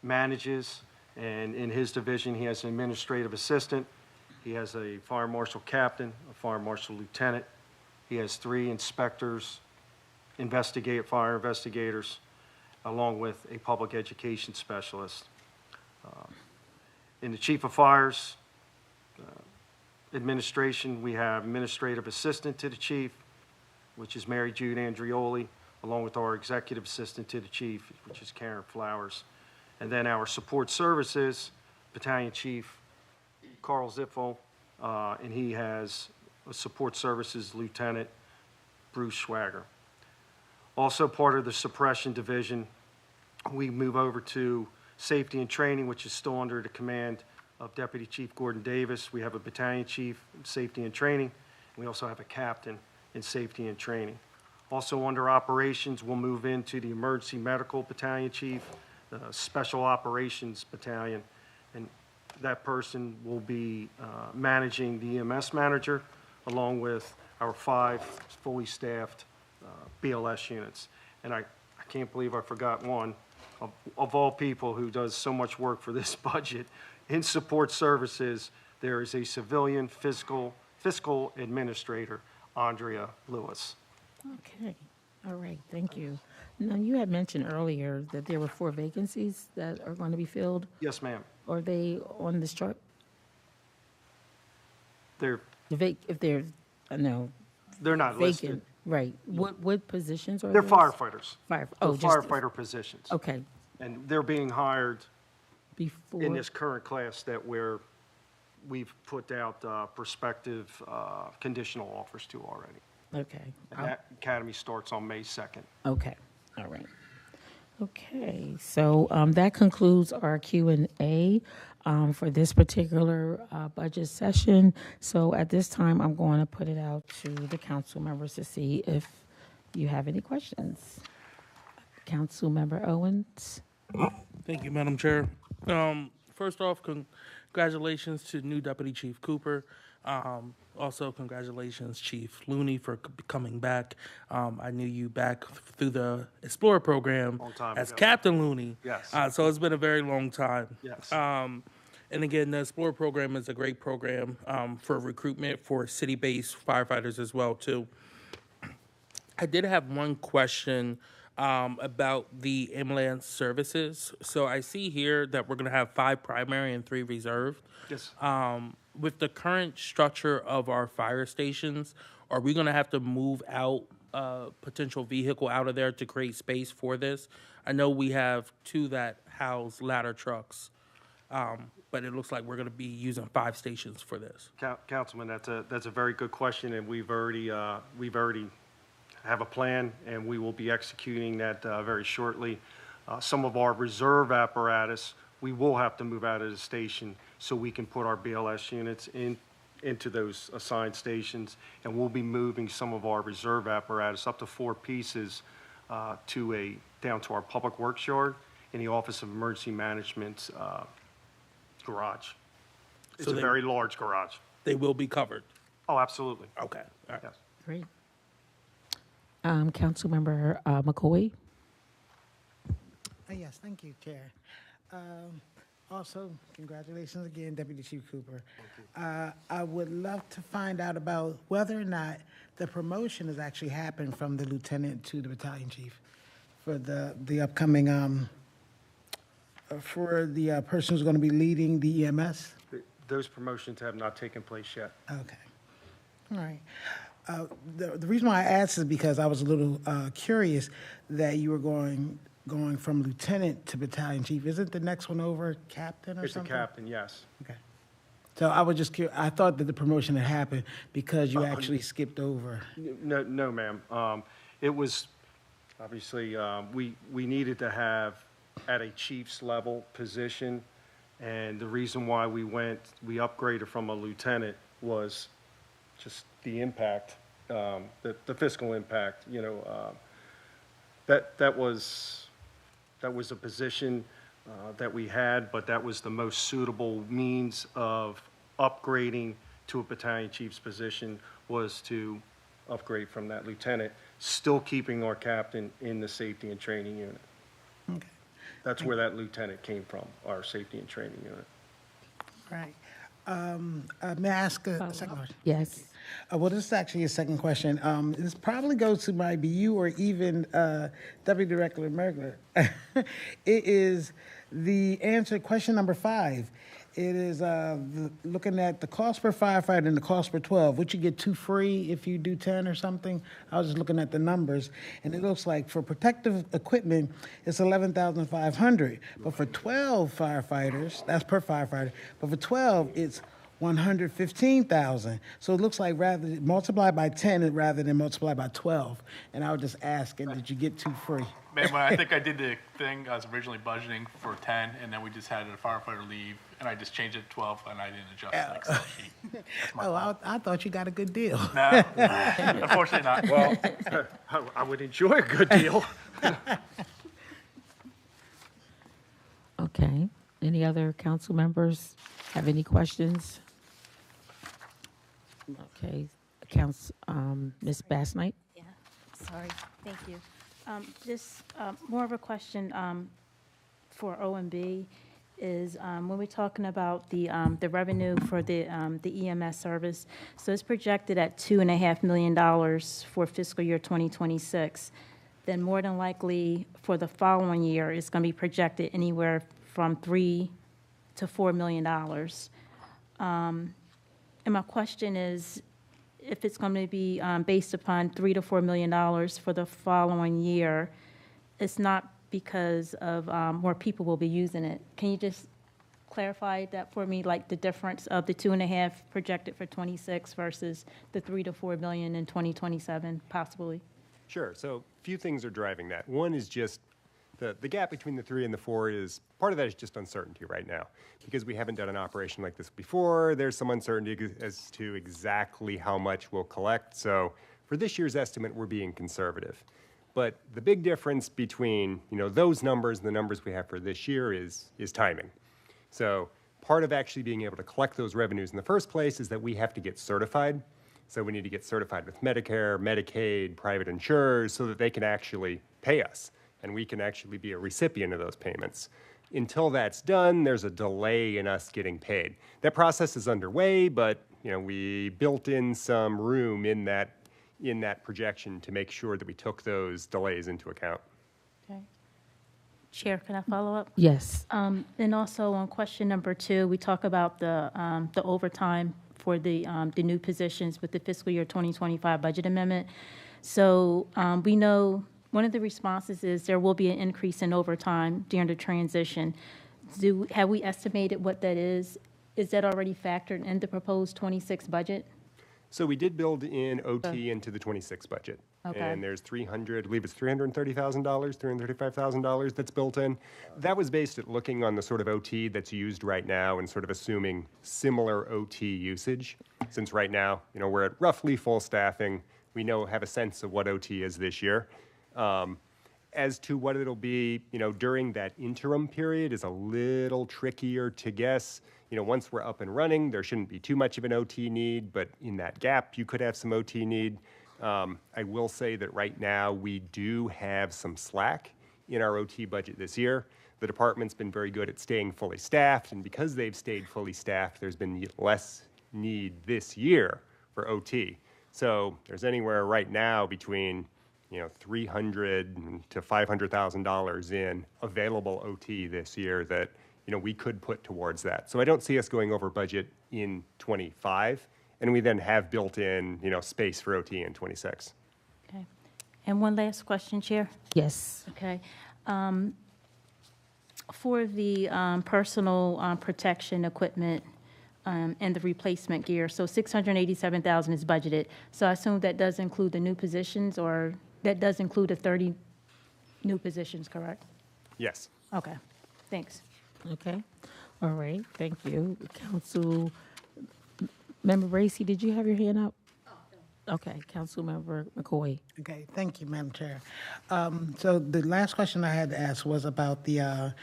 manages, and in his division, he has an administrative assistant, he has a fire marshal captain, a fire marshal lieutenant, he has 3 inspectors, fire investigators, along with a public education specialist. In the Chief of Fire's administration, we have administrative assistant to the chief, which is Mary Jude Andrioli, along with our executive assistant to the chief, which is Karen Flowers. And then our support services, Battalion Chief Carl Zipfel, and he has a support services lieutenant, Bruce Schwager. Also part of the suppression division, we move over to safety and training, which is still under the command of Deputy Chief Gordon Davis. We have a battalion chief in safety and training. We also have a captain in safety and training. Also under operations, we'll move into the emergency medical battalion chief, the special operations battalion, and that person will be managing the EMS manager along with our 5 fully staffed BLS units. And I can't believe I forgot one of all people who does so much work for this budget. In support services, there is a civilian fiscal administrator, Andrea Lewis. Okay, all right, thank you. Now, you had mentioned earlier that there were 4 vacancies that are going to be filled. Yes, ma'am. Are they on this chart? They're If they're, no, not listed. vacant, right. What positions are They're those? firefighters. Fire, They're oh, just, firefighter positions. okay, And they're being hired before. in this current class that we've put out prospective conditional offers to already. Okay, And that academy starts on May 2nd. okay, all right. Okay, so that concludes our Q&A for this particular budget session. So at this time, I'm going to put it out to the council members to see if you have any questions. Council Member Owens? Thank you, Madam Chair. First off, congratulations to new Deputy Chief Cooper. Also, congratulations, Chief Looney, for coming back. I knew you back through the Explorer program Long time as ago. Captain Looney. Yes. So it's been a very long time. Yes. And again, the Explorer program is a great program for recruitment for city-based firefighters as well, too. I did have one question about the ambulance services. So I see here that we're going to have 5 primary and 3 reserve. Yes. With the current structure of our fire stations, are we going to have to move out a potential vehicle out of there to create space for this? I know we have 2 that house ladder trucks, but it looks like we're going to be using 5 stations for this. Councilman, that's a very good question, and we've already have a plan, and we will be executing that very shortly. Some of our reserve apparatus, we will have to move out of the station so we can put our BLS units into those assigned stations, and we'll be moving some of our reserve apparatus, up to 4 pieces, down to our Public Works yard in the Office of Emergency Management's garage. It's So a very large garage. They will be covered. Oh, absolutely. Okay. All right. Yes. Great. Councilmember McCoy? Yes, thank you, Chair. Also, congratulations again, Deputy Chief Cooper. I would love to find out about whether or not the promotion has actually happened from the lieutenant to the battalion chief for the upcoming, for the person who's going to be leading the EMS. Those promotions have not taken place yet. Okay. All right. The reason why I asked is because I was a little curious that you were going from lieutenant to battalion chief. Isn't the next one over captain or It's a something? captain, yes. Okay. So I was just curious. I thought that the promotion had happened because you actually skipped over. No, ma'am. It was, obviously, we needed to have at a chief's level position, and the reason why we upgraded from a lieutenant was just the impact, the fiscal impact, that was a position that we had, but that was the most suitable means of upgrading to a battalion chief's position, was to upgrade from that lieutenant, still keeping our captain in the safety and training unit. Okay. That's where that lieutenant came from, our safety and training unit. Right. May I ask a second question? Yes. Well, this is actually a second question. This probably goes to maybe you or even Deputy Director Mergler. It is the answer, question number 5. It is looking at the cost per firefighter and the cost per 12. Would you get 2 free if you do 10 or something? I was just looking at the numbers, and it looks like for protective equipment, it's $11,500. But for 12 firefighters, that's per firefighter. But for 12, it's $115,000. So it looks like rather multiply by 10 rather than multiply by 12. And I was just asking, did you get 2 free? Man, I think I did the thing, I was originally budgeting for 10, and then we just had a firefighter leave, and I just changed it to 12, and I didn't adjust the Excel sheet. That's my fault. I thought you got a good deal. No, unfortunately not. Well, I would enjoy a good deal. Okay. Any other council members have any questions? Okay. Ms. Bass-Knight? Yeah, sorry, thank you. Just more of a question for OMB is when we're talking about the revenue for the EMS service, so it's projected at $2.5 million for fiscal year 2026. Then more than likely for the following year, it's going to be projected anywhere from $3 to $4 million. And my question is, if it's going to be based upon $3 to $4 million for the following year, it's not because of more people will be using it. Can you just clarify that for me, like the difference of the 2.5 projected for 26 versus the 3 to 4 million in 2027, possibly? Sure. So a few things are driving that. One is just the gap between the 3 and the 4 is, part of that is just uncertainty right now. Because we haven't done an operation like this before, there's some uncertainty as to exactly how much we'll collect. So for this year's estimate, we're being conservative. But the big difference between those numbers and the numbers we have for this year is timing. So part of actually being able to collect those revenues in the first place is that we have to get certified. So we need to get certified with Medicare, Medicaid, private insurers, so that they can actually pay us, and we can actually be a recipient of those payments. Until that's done, there's a delay in us getting paid. That process is underway, but we built in some room in that projection to make sure that we took those delays into account. Okay. Chair, can I follow up? Yes. And also on question number 2, we talk about the overtime for the new positions with the fiscal year 2025 budget amendment. So we know one of the responses is there will be an increase in overtime during the transition. Have we estimated what that is? Is that already factored in the proposed 26 budget? So we did build in OT into the 26 budget. Okay. And there's I believe it's $330,000, $335,000 that's built in. That was based at looking on the sort of OT that's used right now and sort of assuming similar OT usage. Since right now, we're at roughly full staffing, we have a sense of what OT is this year. As to what it'll be, during that interim period is a little trickier to guess. Once we're up and running, there shouldn't be too much of an OT need, but in that gap, you could have some OT need. I will say that right now, we do have some slack in our OT budget this year. The department's been very good at staying fully staffed, and because they've stayed fully staffed, there's been less need this year for OT. So there's anywhere right now between $300,000 to $500,000 in available OT this year that we could put towards that. So I don't see us going over budget in 25, and we then have built in space for OT in 26. Okay. And one last question, Chair. Yes. Okay. For the personal protection equipment and the replacement gear, so $687,000 is budgeted. So I assume that does include the new positions, or that does include the 30 new positions, correct? Yes. Okay, thanks. Okay. All right. Thank you. Council Member Bracy, did you have your hand up? Okay. Council Member McCoy. Okay, thank you, Madam Chair. So the last question I had to ask was about the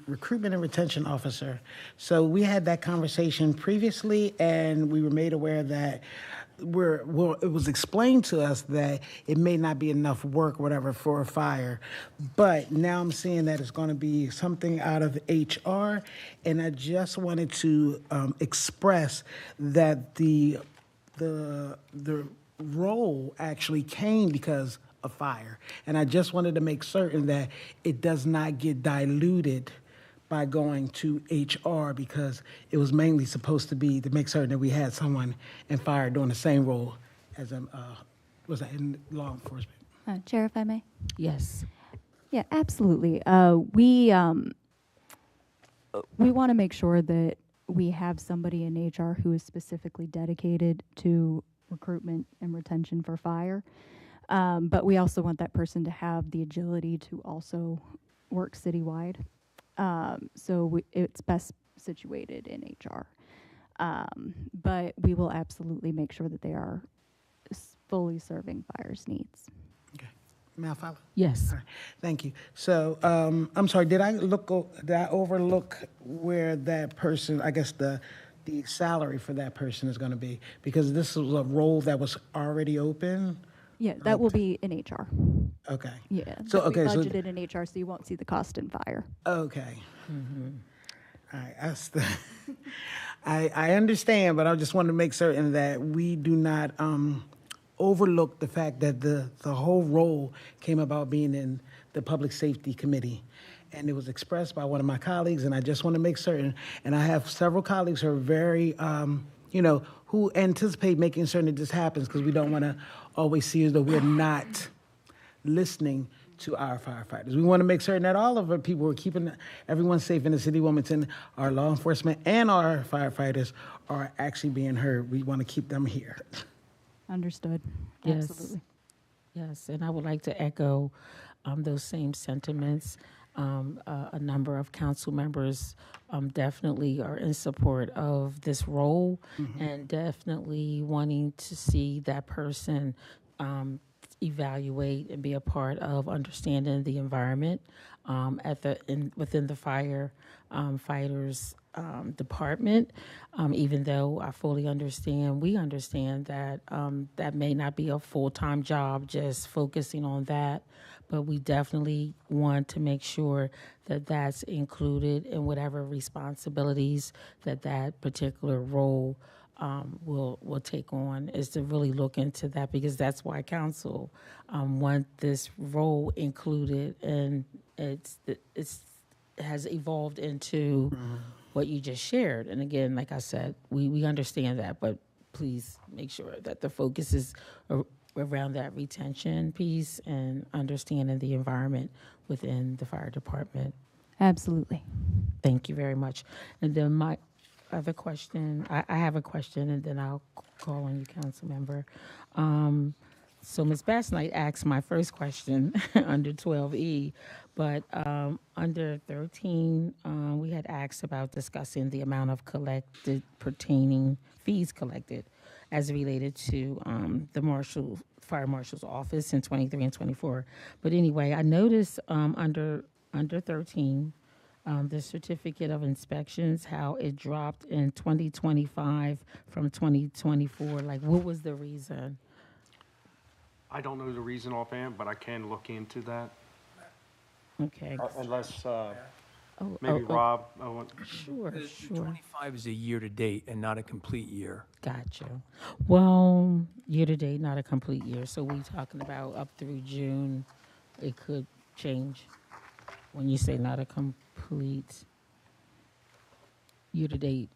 recruitment and retention officer. So we had that conversation previously, and we were made aware that it was explained to us that it may not be enough work, whatever, for a fire. But now I'm seeing that it's going to be something out of HR, and I just wanted to express that the role actually came because of fire. And I just wanted to make certain that it does not get diluted by going to HR, because it was mainly supposed to be to make certain that we had someone in fire doing the same role as was that in law enforcement. Chair, if I may? Yes. Yeah, absolutely. We want to make sure that we have somebody in HR who is specifically dedicated to recruitment and retention for fire. But we also want that person to have the agility to also work citywide. So it's best situated in HR. But we will absolutely make sure that they are fully serving fire's needs. Okay. May I follow? Yes. All right. Thank you. So I'm sorry, did I overlook where that person, I guess the salary for that person is going to be? Because this was a role that was already open. Yeah, that will be in HR. Okay. Yeah. So, but we okay, so- budgeted in HR, so you won't see the cost in fire. Okay. All right. I understand, but I just want to make certain that we do not overlook the fact that the whole role came about being in the Public Safety Committee. And it was expressed by one of my colleagues, and I just want to make certain, and I have several colleagues who are very, who anticipate making certain that this happens, because we don't want to always see as though we're not listening to our firefighters. We want to make certain that all of our people who are keeping everyone safe in the city of Wilmington, our law enforcement and our firefighters, are actually being heard. We want to keep them here. Understood. Yes. Absolutely. Yes, and I would like to echo those same sentiments. A number of council members definitely are in support of this role, and definitely wanting to see that person evaluate and be a part of understanding the environment within the fighters department. Even though I fully understand, we understand that that may not be a full-time job, just focusing on that. But we definitely want to make sure that that's included in whatever responsibilities that particular role will take on, is to really look into that, because that's why council want this role included, and it's has evolved into what you just shared. And again, like I said, we understand that, but please make sure that the focus is around that retention piece and understanding the environment within the fire department. Absolutely. Thank you very much. And then my other question, I have a question, and then I'll call on you, council member. So Ms. Bassnight asked my first question under 12E, but under 13, we had asked about discussing the amount of collected pertaining fees collected as related to the fire marshal's office in 23 and 24. But anyway, I noticed under 13, the certificate of inspections, how it dropped in 2025 from 2024. Like, what was the reason? I don't know the reason offhand, but I can look into that. Okay. Unless, Oh, maybe oh, Rob, Sure, The sure. 25 is a year-to-date and not a complete year. Gotcha. Well, year-to-date, not a complete year. So we talking about up through June, it could change when you say not a complete year-to-date.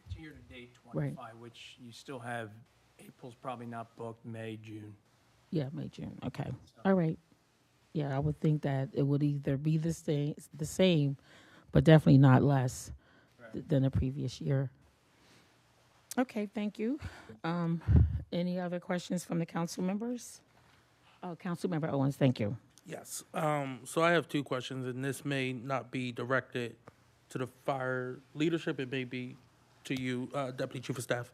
It's year-to-date Right. 25, which you still have, April's probably not booked, May, June. Yeah, May, June. Okay. All right. Yeah, I would think that it would either be the same, but definitely not less than the previous year. Okay, thank you. Any other questions from the council members? Oh, Council Member Owens, thank you. Yes. So I have two questions, and this may not be directed to the fire leadership. It may be to you, Deputy Chief of Staff.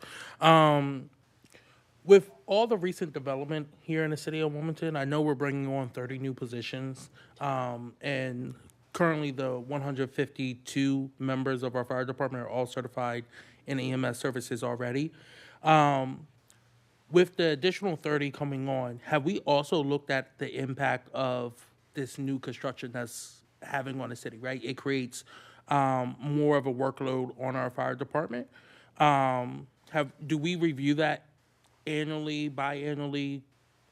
With all the recent development here in the city of Wilmington, I know we're bringing on 30 new positions, and currently the 152 members of our fire department are all certified in EMS services already. With the additional 30 coming on, have we also looked at the impact of this new construction that's having on the city, right? It creates more of a workload on our fire department. Do we review that annually, biannually,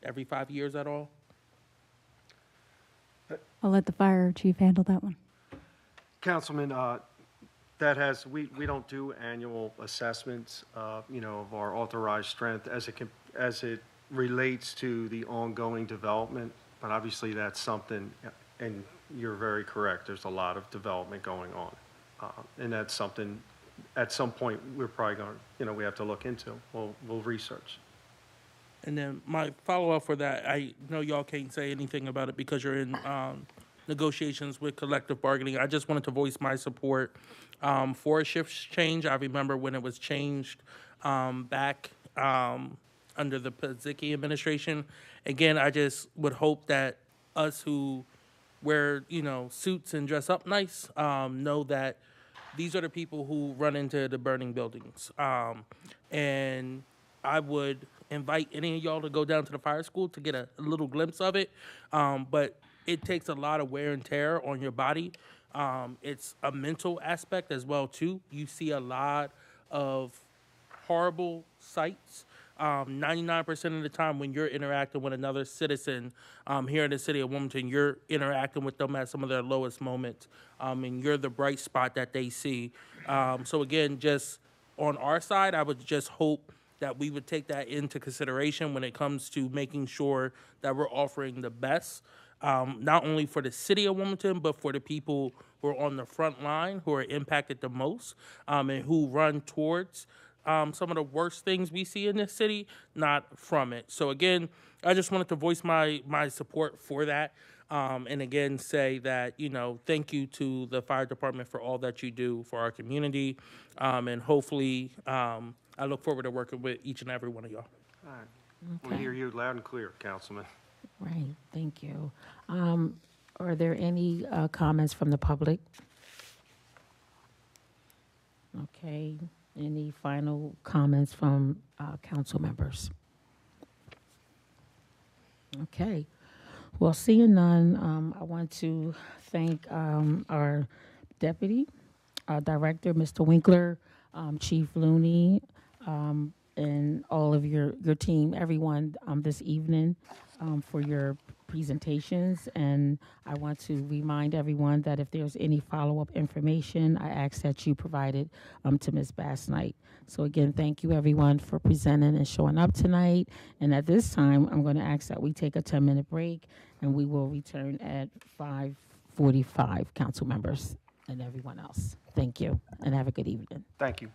every 5 years at all? I'll let the fire chief handle that one. Councilman, we don't do annual assessments, of our authorized strength as it relates to the ongoing development. But obviously that's something, and you're very correct, there's a lot of development going on. And that's something, at some point, we're probably going, we have to look into. We'll research. And then my follow-up for that, I know y'all can't say anything about it because you're in negotiations with collective bargaining. I just wanted to voice my support for a shift change. I remember when it was changed back under the Pazicki administration. Again, I just would hope that us who wear, suits and dress up nice know that these are the people who run into the burning buildings. And I would invite any of y'all to go down to the fire school to get a little glimpse of it. But it takes a lot of wear and tear on your body. It's a mental aspect as well, too. You see a lot of horrible sights. 99% of the time when you're interacting with another citizen here in the city of Wilmington, you're interacting with them at some of their lowest moments, and you're the bright spot that they see. So again, just on our side, I would just hope that we would take that into consideration when it comes to making sure that we're offering the best, not only for the city of Wilmington, but for the people who are on the front line, who are impacted the most, and who run towards some of the worst things we see in this city, not from it. So again, I just wanted to voice my support for that. And again, say that, thank you to the fire department for all that you do for our community. And hopefully, I look forward to working with each and every one of y'all. All right. We'll hear you loud and clear, Councilman. Right, thank you. Are there any comments from the public? Okay, any final comments from council members? Okay, well, seeing none, I want to thank our Deputy Director, Mr. Winkler, Chief Looney, and all of your team, everyone, this evening, for your presentations. And I want to remind everyone that if there's any follow-up information, I ask that you provide it to Ms. Bass Knight. So again, thank you everyone for presenting and showing up tonight. And at this time, I'm going to ask that we take a 10-minute break, and we will return at 5:45, council members and everyone else. Thank you, and have a good evening. Thank you.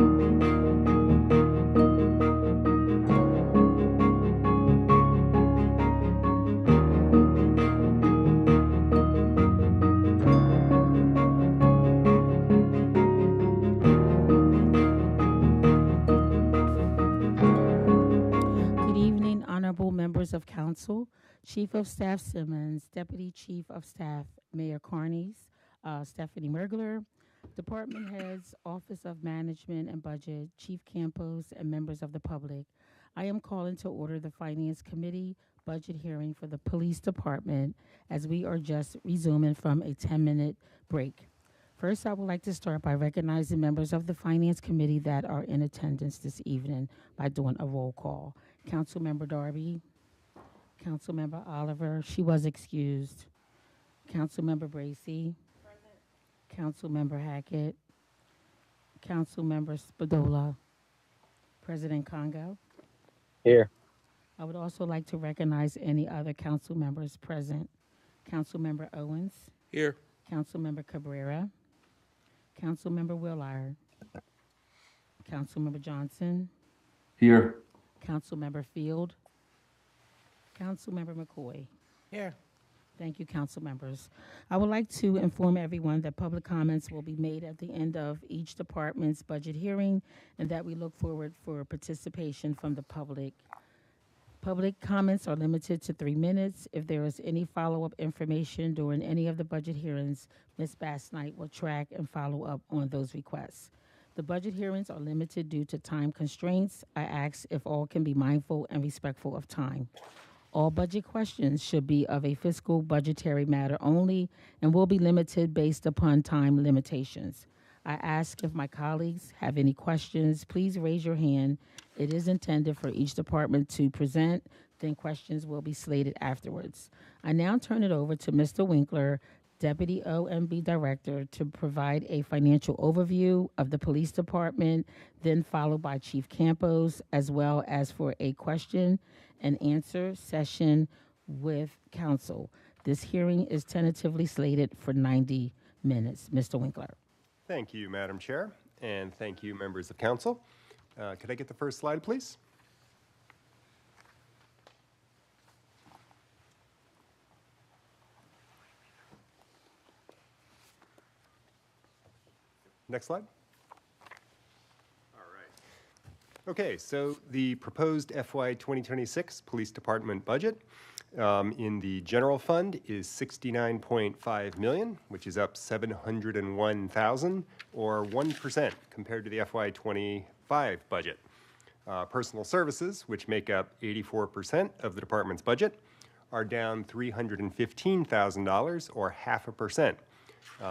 Good evening, honorable members of council, Chief of Staff Simmons, Deputy Chief of Staff Mayor Carney's, Stephanie Mergler, department heads, Office of Management and Budget, Chief Campos, and members of the public. I am calling to order the Finance Committee budget hearing for the Police Department as we are just resuming from a 10-minute break. First, I would like to start by recognizing members of the Finance Committee that are in attendance this evening by doing a roll call. Councilmember Darby, Councilmember Oliver, she was excused. Councilmember Bracy, Councilmember Hackett, Councilmember Spadola, President Congo. Here. I would also like to recognize any other council members present. Councilmember Owens, Here. Councilmember Cabrera, Councilmember Willard, Councilmember Johnson, Here. Councilmember Field, Councilmember McCoy. Here. Thank you, council members. I would like to inform everyone that public comments will be made at the end of each department's budget hearing and that we look forward for participation from the public. Public comments are limited to 3 minutes. If there is any follow-up information during any of the budget hearings, Ms. Bass-Knight will track and follow up on those requests. The budget hearings are limited due to time constraints. I ask if all can be mindful and respectful of time. All budget questions should be of a fiscal budgetary matter only and will be limited based upon time limitations. I ask if my colleagues have any questions, please raise your hand. It is intended for each department to present, then questions will be slated afterwards. I now turn it over to Mr. Winkler, Deputy OMB Director, to provide a financial overview of the police department, then followed by Chief Campos, as well as for a question and answer session with council. This hearing is tentatively slated for 90 minutes. Mr. Winkler. Thank you, Madam Chair, and thank you, members of council. Could I get the first slide, please? Next slide. All right. Okay, so the proposed FY 2026 Police Department budget in the general fund is $69.5 million, which is up $701,000 or 1% compared to the FY 25 budget. Personal services, which make up 84% of the department's budget, are down $315,000 or 0.5%.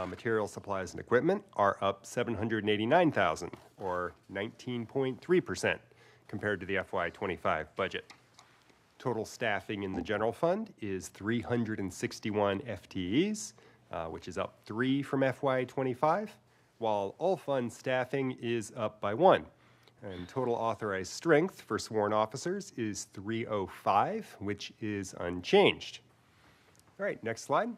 Material, supplies, and equipment are up $789,000 or 19.3% compared to the FY25 budget. Total staffing in the general fund is 361 FTEs, which is up 3 from FY25, while all fund staffing is up by 1. And total authorized strength for sworn officers is 305, which is unchanged. All right, next slide.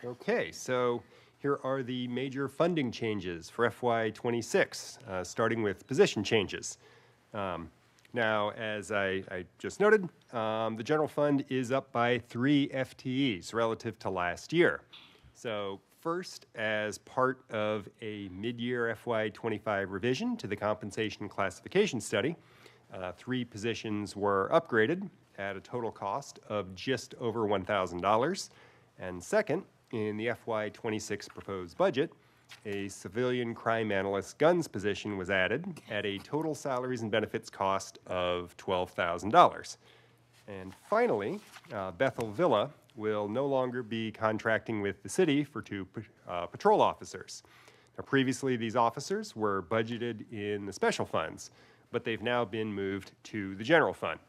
Okay, so here are the major funding changes for FY26, starting with position changes. Now, as I just noted, the general fund is up by 3 FTEs relative to last year. So first, as part of a mid-year FY25 revision to the compensation classification study, 3 positions were upgraded at a total cost of just over $1,000. And second, in the FY26 proposed budget, a civilian crime analyst guns position was added at a total salaries and benefits cost of $12,000. And finally, Bethel Villa will no longer be contracting with the city for 2 patrol officers. Now, previously, these officers were budgeted in the special funds, but they've now been moved to the general fund.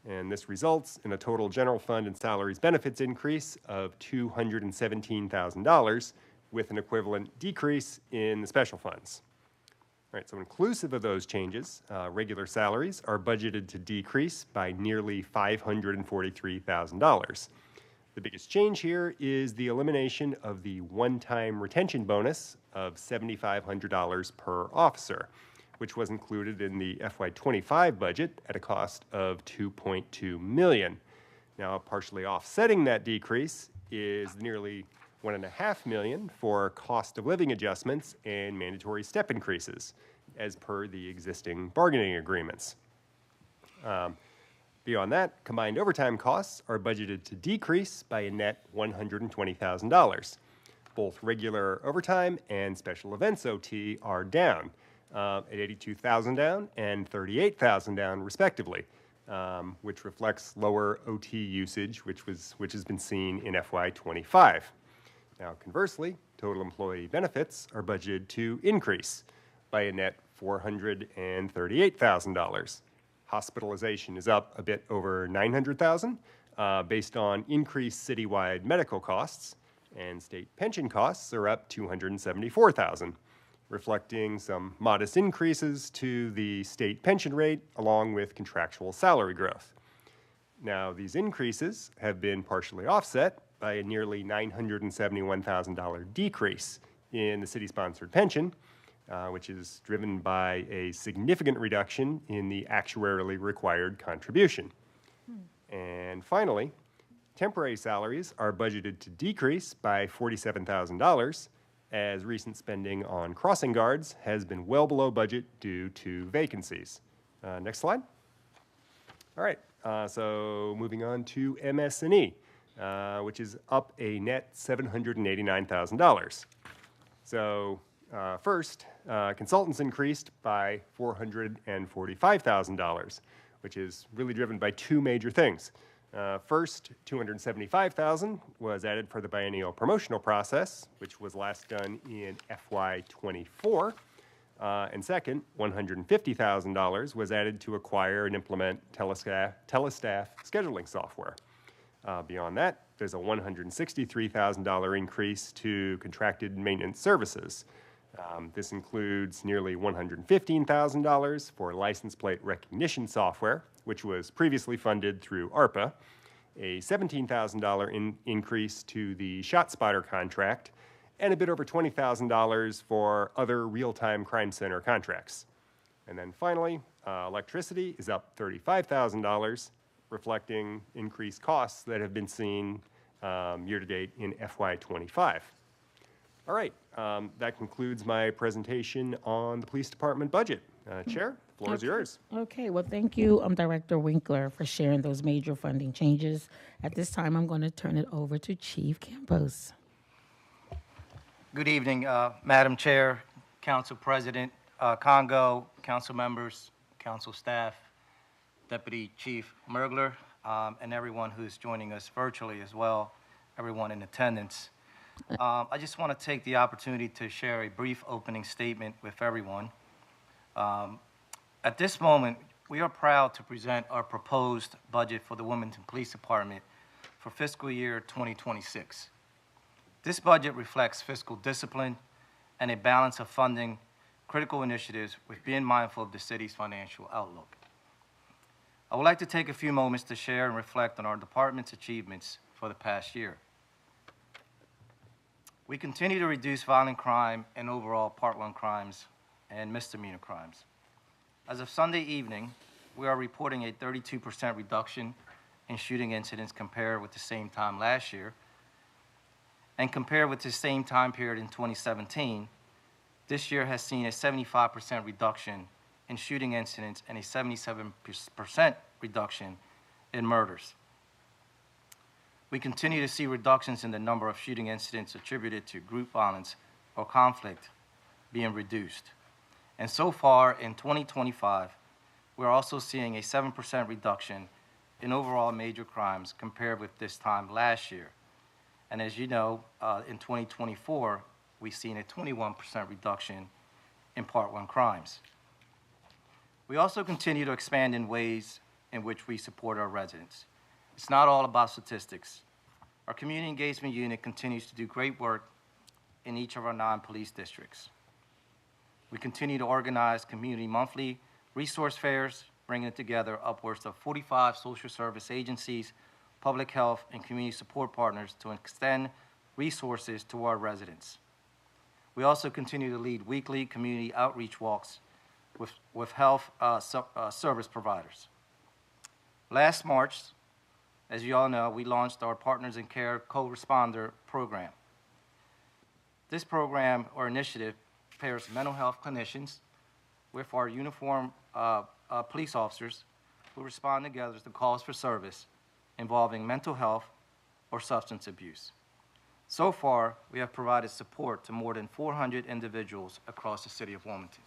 And this results in a total general fund and salaries benefits increase of $217,000 with an equivalent decrease in the special funds. All right, so inclusive of those changes, regular salaries are budgeted to decrease by nearly $543,000. The biggest change here is the elimination of the one-time retention bonus of $7,500 per officer, which was included in the FY25 budget at a cost of $2.2 million. Now, partially offsetting that decrease is nearly $1.5 million for cost of living adjustments and mandatory step increases, as per the existing bargaining agreements. Beyond that, combined overtime costs are budgeted to decrease by a net $120,000. Both regular overtime and special events OT are down, at $82,000 down and $38,000 down respectively, which reflects lower OT usage, which has been seen in FY25. Now, conversely, total employee benefits are budgeted to increase by a net $438,000. Hospitalization is up a bit over $900,000 based on increased citywide medical costs, and state pension costs are up $274,000, reflecting some modest increases to the state pension rate along with contractual salary growth. Now, these increases have been partially offset by a nearly $971,000 decrease in the city-sponsored pension, which is driven by a significant reduction in the actuarially required contribution. And finally, temporary salaries are budgeted to decrease by $47,000 as recent spending on crossing guards has been well below budget due to vacancies. Next slide. All right, so moving on to MS&E, which is up a net $789,000. So first, consultants increased by $445,000, which is really driven by two major things. First, $275,000 was added for the biennial promotional process, which was last done in FY24. And second, $150,000 was added to acquire and implement telestaff scheduling software. Beyond that, there's a $163,000 increase to contracted maintenance services. This includes nearly $115,000 for license plate recognition software, which was previously funded through ARPA, a $17,000 increase to the ShotSpotter contract, and a bit over $20,000 for other real-time crime center contracts. And then finally, electricity is up $35,000, reflecting increased costs that have been seen year-to-date in FY25. All right, that concludes my presentation on the police department budget. Chair, the floor is yours. Okay, well, thank you, Director Winkler, for sharing those major funding changes. At this time, I'm going to turn it over to Chief Campos. Good evening, Madam Chair, Council President Congo, council members, council staff, Deputy Chief Mergler, and everyone who's joining us virtually as well, everyone in attendance. I just want to take the opportunity to share a brief opening statement with everyone. At this moment, we are proud to present our proposed budget for the Wilmington Police Department for fiscal year 2026. This budget reflects fiscal discipline and a balance of funding critical initiatives with being mindful of the city's financial outlook. I would like to take a few moments to share and reflect on our department's achievements for the past year. We continue to reduce violent crime and overall Part 1 crimes and misdemeanor crimes. As of Sunday evening, we are reporting a 32% reduction in shooting incidents compared with the same time last year. And compared with the same time period in 2017, this year has seen a 75% reduction in shooting incidents and a 77% reduction in murders. We continue to see reductions in the number of shooting incidents attributed to group violence or conflict being reduced. And so far in 2025, we're also seeing a 7% reduction in overall major crimes compared with this time last year. And as you know, in 2024, we've seen a 21% reduction in Part 1 crimes. We also continue to expand in ways in which we support our residents. It's not all about statistics. Our community engagement unit continues to do great work in each of our non-police districts. We continue to organize community monthly resource fairs, bringing together upwards of 45 social service agencies, public health, and community support partners to extend resources to our residents. We also continue to lead weekly community outreach walks with health service providers. Last March, as you all know, we launched our Partners in Care Co-Responder program. This program or initiative pairs mental health clinicians with our uniformed police officers who respond together to calls for service involving mental health or substance abuse. So far, we have provided support to more than 400 individuals across the city of Wilmington.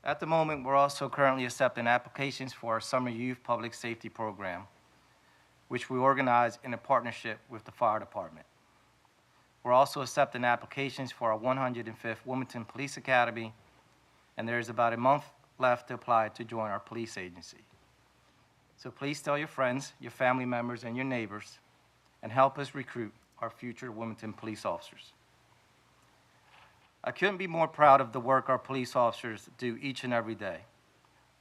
At the moment, we're also currently accepting applications for our Summer Youth Public Safety Program, which we organize in a partnership with the fire department. We're also accepting applications for our 105th Wilmington Police Academy, and there is about a month left to apply to join our police agency. So please tell your friends, your family members, and your neighbors, and help us recruit our future Wilmington police officers. I couldn't be more proud of the work our police officers do each and every day,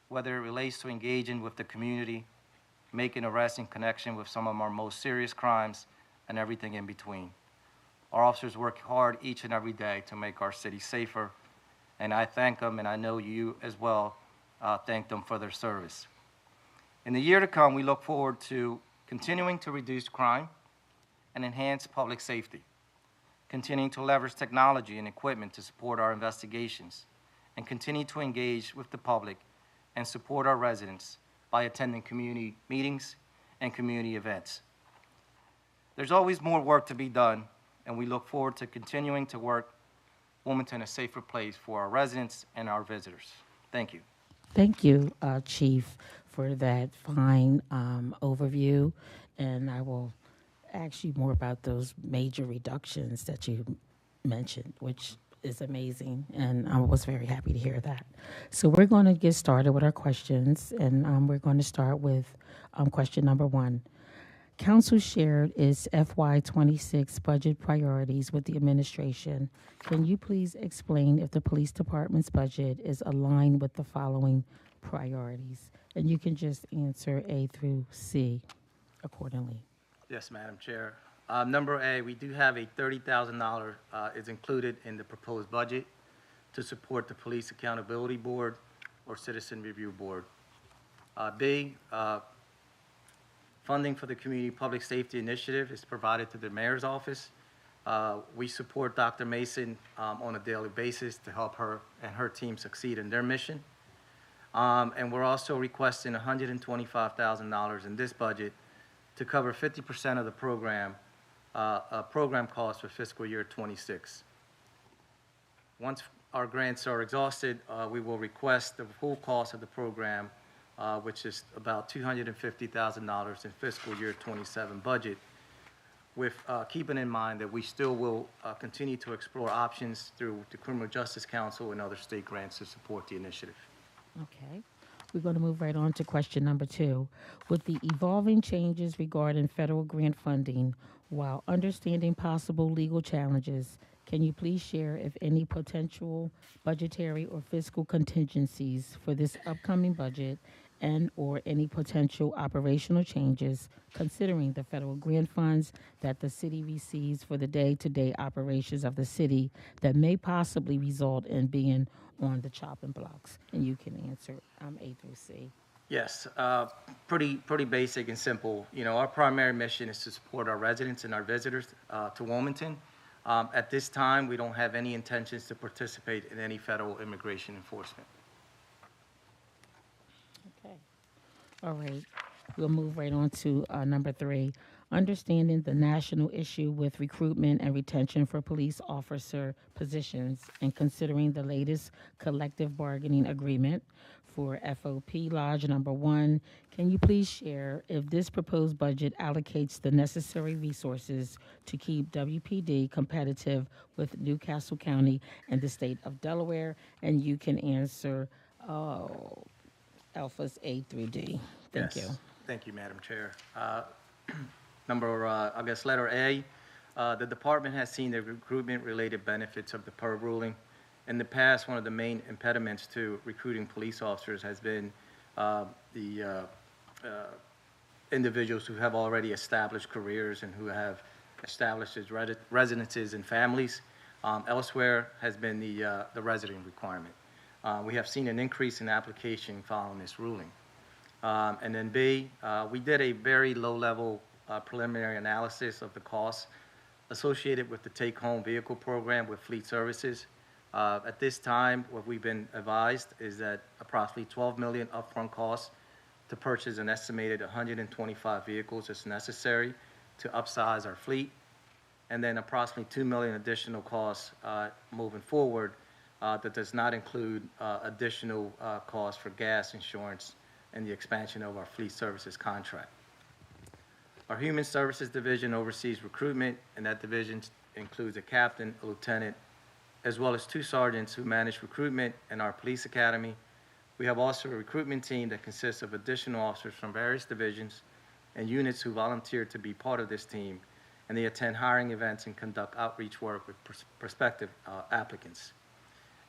whether it relates to engaging with the community, making arrests in connection with some of our most serious crimes, and everything in between. Our officers work hard each and every day to make our city safer, and I thank them, and I know you as well thank them for their service. In the year to come, we look forward to continuing to reduce crime and enhance public safety, continuing to leverage technology and equipment to support our investigations, and continue to engage with the public and support our residents by attending community meetings and community events. There's always more work to be done, and we look forward to continuing to work Wilmington a safer place for our residents and our visitors. Thank you. Thank you, Chief, for that fine overview, and I will ask you more about those major reductions that you mentioned, which is amazing, and I was very happy to hear that. So we're going to get started with our questions, and we're going to start with question number 1. Council shared its FY2026 budget priorities with the administration. Can you please explain if the police department's budget is aligned with the following priorities? And you can just answer A through C accordingly. Yes, Madam Chair. Number A, we do have a $30,000 is included in the proposed budget to support the Police Accountability Board or Citizen Review Board. B, funding for the Community Public Safety Initiative is provided to the Mayor's Office. We support Dr. Mason on a daily basis to help her and her team succeed in their mission. And we're also requesting $125,000 in this budget to cover 50% of the program costs for fiscal year 26. Once our grants are exhausted, we will request the full cost of the program, which is about $250,000 in fiscal year 27 budget, with keeping in mind that we still will continue to explore options through the Criminal Justice Council and other state grants to support the initiative. Okay. We're going to move right on to question number 2. With the evolving changes regarding federal grant funding, while understanding possible legal challenges, can you please share if any potential budgetary or fiscal contingencies for this upcoming budget and or any potential operational changes considering the federal grant funds that the city receives for the day-to-day operations of the city that may possibly result in being on the chopping blocks? And you can answer A through C. Yes, pretty basic and simple. You know, our primary mission is to support our residents and our visitors to Wilmington. At this time, we don't have any intentions to participate in any federal immigration enforcement. Okay. All right. We'll move right on to number 3. Understanding the national issue with recruitment and retention for police officer positions and considering the latest collective bargaining agreement for FOP Lodge number 1, can you please share if this proposed budget allocates the necessary resources to keep WPD competitive with Newcastle County and the state of Delaware? And you can answer alphas A through D. Thank you. Thank you, Madam Chair. Letter A, the department has seen the recruitment-related benefits of the PERB ruling. In the past, one of the main impediments to recruiting police officers has been the individuals who have already established careers and who have established as residences and families. Elsewhere has been the resident requirement. We have seen an increase in application following this ruling. And then B, we did a very low-level preliminary analysis of the costs associated with the take-home vehicle program with fleet services. At this time, what we've been advised is that approximately $12 million upfront costs to purchase an estimated 125 vehicles is necessary to upsize our fleet, and then approximately $2 million additional costs moving forward that does not include additional costs for gas, insurance, and the expansion of our fleet services contract. Our Human Services Division oversees recruitment, and that division includes a captain, a lieutenant, as well as 2 sergeants who manage recruitment in our police academy. We have also a recruitment team that consists of additional officers from various divisions and units who volunteer to be part of this team, and they attend hiring events and conduct outreach work with prospective applicants.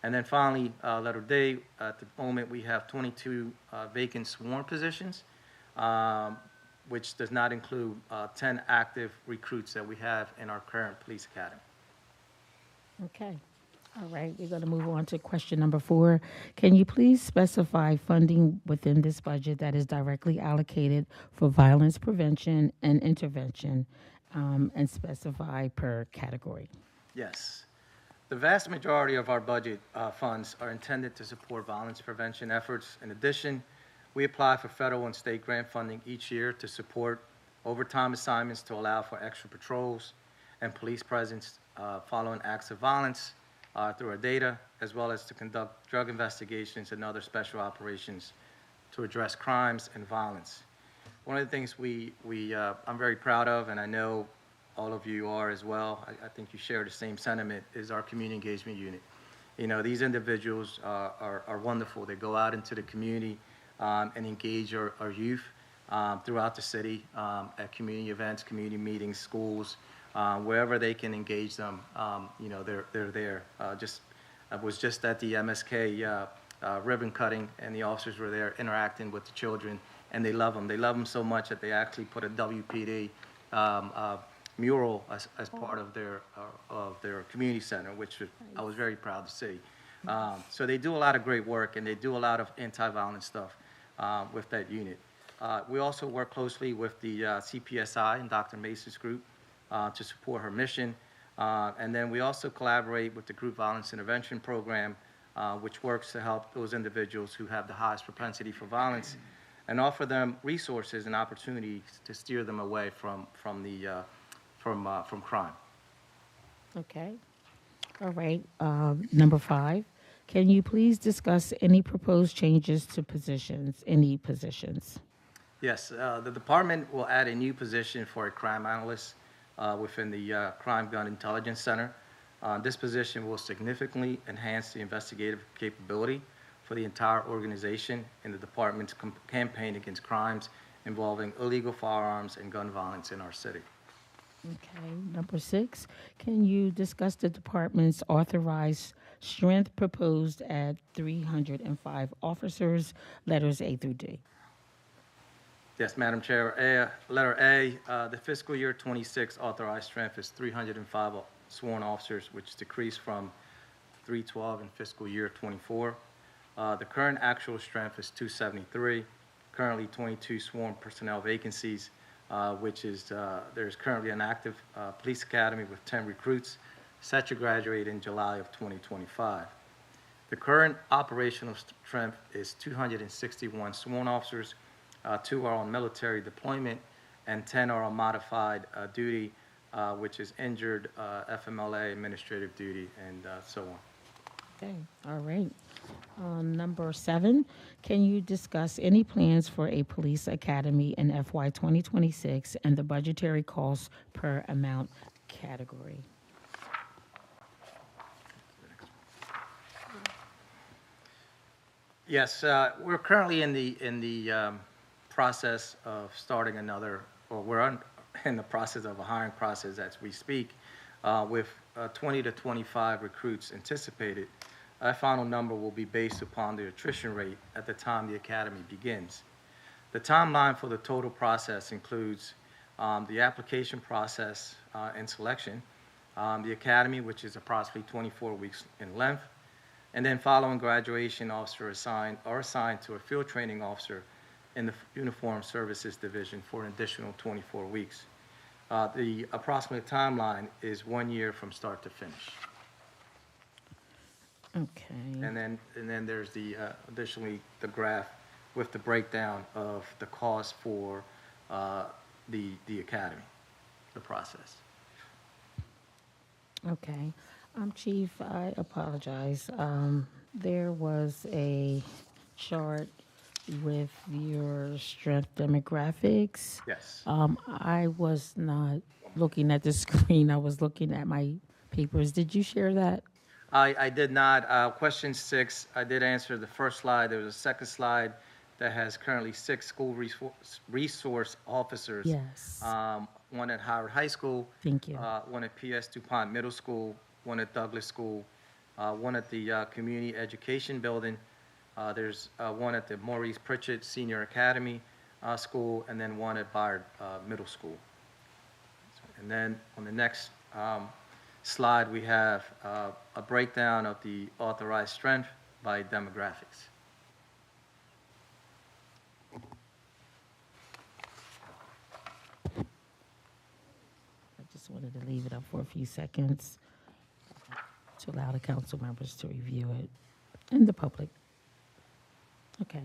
And then finally, letter D, at the moment we have 22 vacant sworn positions, which does not include 10 active recruits that we have in our current police academy. Okay. All right, we're going to move on to question number 4. Can you please specify funding within this budget that is directly allocated for violence prevention and intervention, and specify per category? Yes. The vast majority of our budget funds are intended to support violence prevention efforts. In addition, we apply for federal and state grant funding each year to support overtime assignments to allow for extra patrols and police presence following acts of violence through our data, as well as to conduct drug investigations and other special operations to address crimes and violence. One of the things I'm very proud of, and I know all of you are as well, I think you share the same sentiment, is our community engagement unit. You know, these individuals are wonderful. They go out into the community and engage our youth throughout the city at community events, community meetings, schools, wherever they can engage them, you know, they're there. I was just at the MSK ribbon cutting, and the officers were there interacting with the children, and they love them. They love them so much that they actually put a WPD mural as part of their community center, which I was very proud to see. So they do a lot of great work, and they do a lot of anti-violence stuff with that unit. We also work closely with the CPSI and Dr. Mason's group to support her mission. And then we also collaborate with the Group Violence Intervention Program, which works to help those individuals who have the highest propensity for violence and offer them resources and opportunities to steer them away from crime. Okay. All right. Number 5, can you please discuss any proposed changes to positions, any positions? Yes, the department will add a new position for a crime analyst within the Crime Gun Intelligence Center. This position will significantly enhance the investigative capability for the entire organization in the department's campaign against crimes involving illegal firearms and gun violence in our city. Okay. Number 6, can you discuss the department's authorized strength proposed at 305 officers, letters A through D? Yes, Madam Chair. Letter A, the fiscal year 26 authorized strength is 305 sworn officers, which decreased from 312 in fiscal year 24. The current actual strength is 273. Currently 22 sworn personnel vacancies, which is, there's currently an active police academy with 10 recruits set to graduate in July of 2025. The current operational strength is 261 sworn officers. 2 are on military deployment, and 10 are on modified duty, which is injured, FMLA, administrative duty, and so on. Okay. All right. Number 7, can you discuss any plans for a police academy in FY 2026 and the budgetary costs per amount category? Yes, we're currently in the process of starting another, or we're in the process of a hiring process as we speak, with 20 to 25 recruits anticipated. That final number will be based upon the attrition rate at the time the academy begins. The timeline for the total process includes the application process and selection, the academy, which is approximately 24 weeks in length, and then following graduation, officers are assigned to a field training officer in the Uniform Services Division for an additional 24 weeks. The approximate timeline is 1 year from start to finish. Okay. And then there's the, additionally, the graph with the breakdown of the cost for the academy, the process. Okay. Chief, I apologize. There was a chart with your strength demographics. Yes. I was not looking at the screen. I was looking at my papers. Did you share that? I did not. Question 6, I did answer the first slide. There was a second slide that has currently 6 school resource officers. Yes. One at Howard High School. Thank you. One at P.S. DuPont Middle School, one at Douglas School, one at the Community Education Building. There's one at the Maurice Pritchett Senior Academy School, and then one at Bayard Middle School. And then on the next slide, we have a breakdown of the authorized strength by demographics. I just wanted to leave it up for a few seconds to allow the council members to review it and the public. Okay.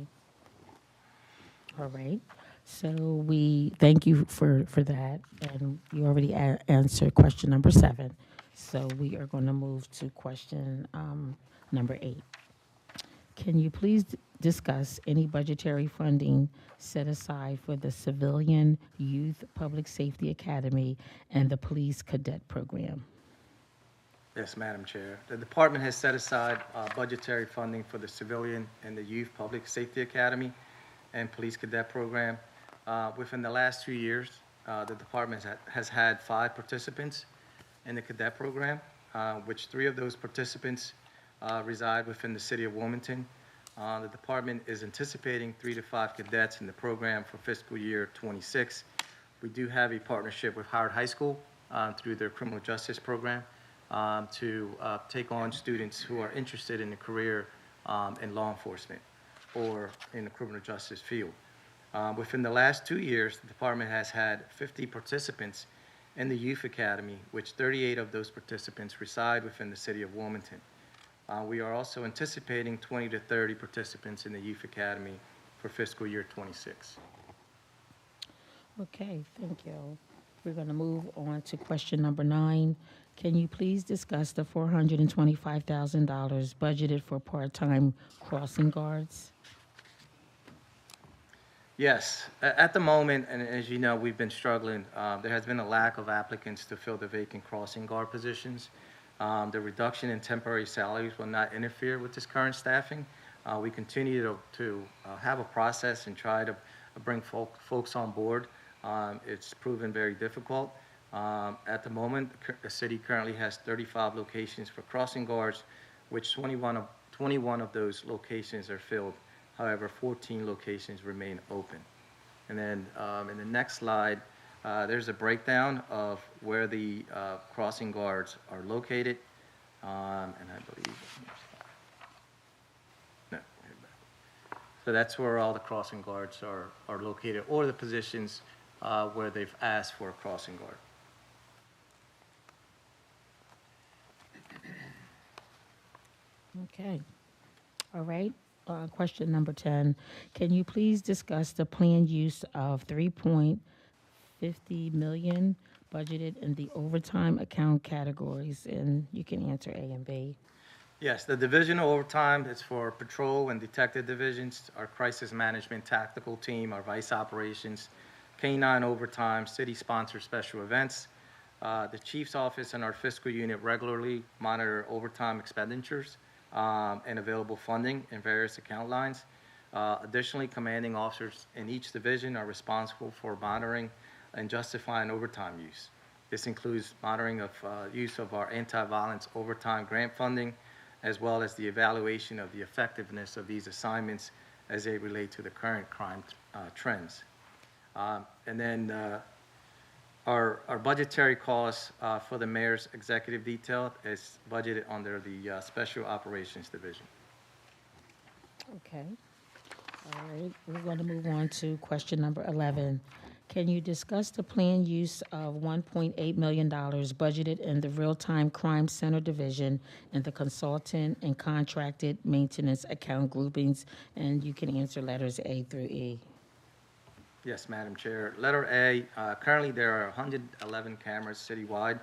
All right. So we thank you for that, and you already answered question number 7. So we are going to move to question number 8. Can you please discuss any budgetary funding set aside for the Civilian Youth Public Safety Academy and the Police Cadet Program? Yes, Madam Chair. The department has set aside budgetary funding for the Civilian and the Youth Public Safety Academy and Police Cadet Program. Within the last 2 years, the department has had 5 participants in the cadet program, which 3 of those participants reside within the city of Wilmington. The department is anticipating 3 to 5 cadets in the program for fiscal year 26. We do have a partnership with Howard High School through their criminal justice program to take on students who are interested in a career in law enforcement or in the criminal justice field. Within the last 2 years, the department has had 50 participants in the Youth Academy, which 38 of those participants reside within the city of Wilmington. We are also anticipating 20 to 30 participants in the Youth Academy for fiscal year 26. Okay, thank you. We're going to move on to question number 9. Can you please discuss the $425,000 budgeted for part-time crossing guards? Yes, at the moment, and as you know, we've been struggling. There has been a lack of applicants to fill the vacant crossing guard positions. The reduction in temporary salaries will not interfere with this current staffing. We continue to have a process and try to bring folks on board. It's proven very difficult. At the moment, the city currently has 35 locations for crossing guards, which 21 of those locations are filled. However, 14 locations remain open. And then in the next slide, there's a breakdown of where the crossing guards are located. And I believe, no, so that's where all the crossing guards are located, or the positions where they've asked for a crossing guard. Okay. All right. Question number 10. Can you please discuss the planned use of $3.50 million budgeted in the overtime account categories? And you can answer A and B. Yes, the divisional overtime is for patrol and detective divisions, our crisis management tactical team, our vice operations, K-9 overtime, city-sponsored special events. The chief's office and our fiscal unit regularly monitor overtime expenditures and available funding in various account lines. Additionally, commanding officers in each division are responsible for monitoring and justifying overtime use. This includes monitoring of use of our anti-violence overtime grant funding, as well as the evaluation of the effectiveness of these assignments as they relate to the current crime trends. And then our budgetary costs for the mayor's executive detail is budgeted under the Special Operations Division. Okay. All right, we're going to move on to question number 11. Can you discuss the planned use of $1.8 million budgeted in the Real-Time Crime Center Division and the consultant and contracted maintenance account groupings? And you can answer letters A through E. Yes, Madam Chair. Letter A, currently there are 111 cameras citywide.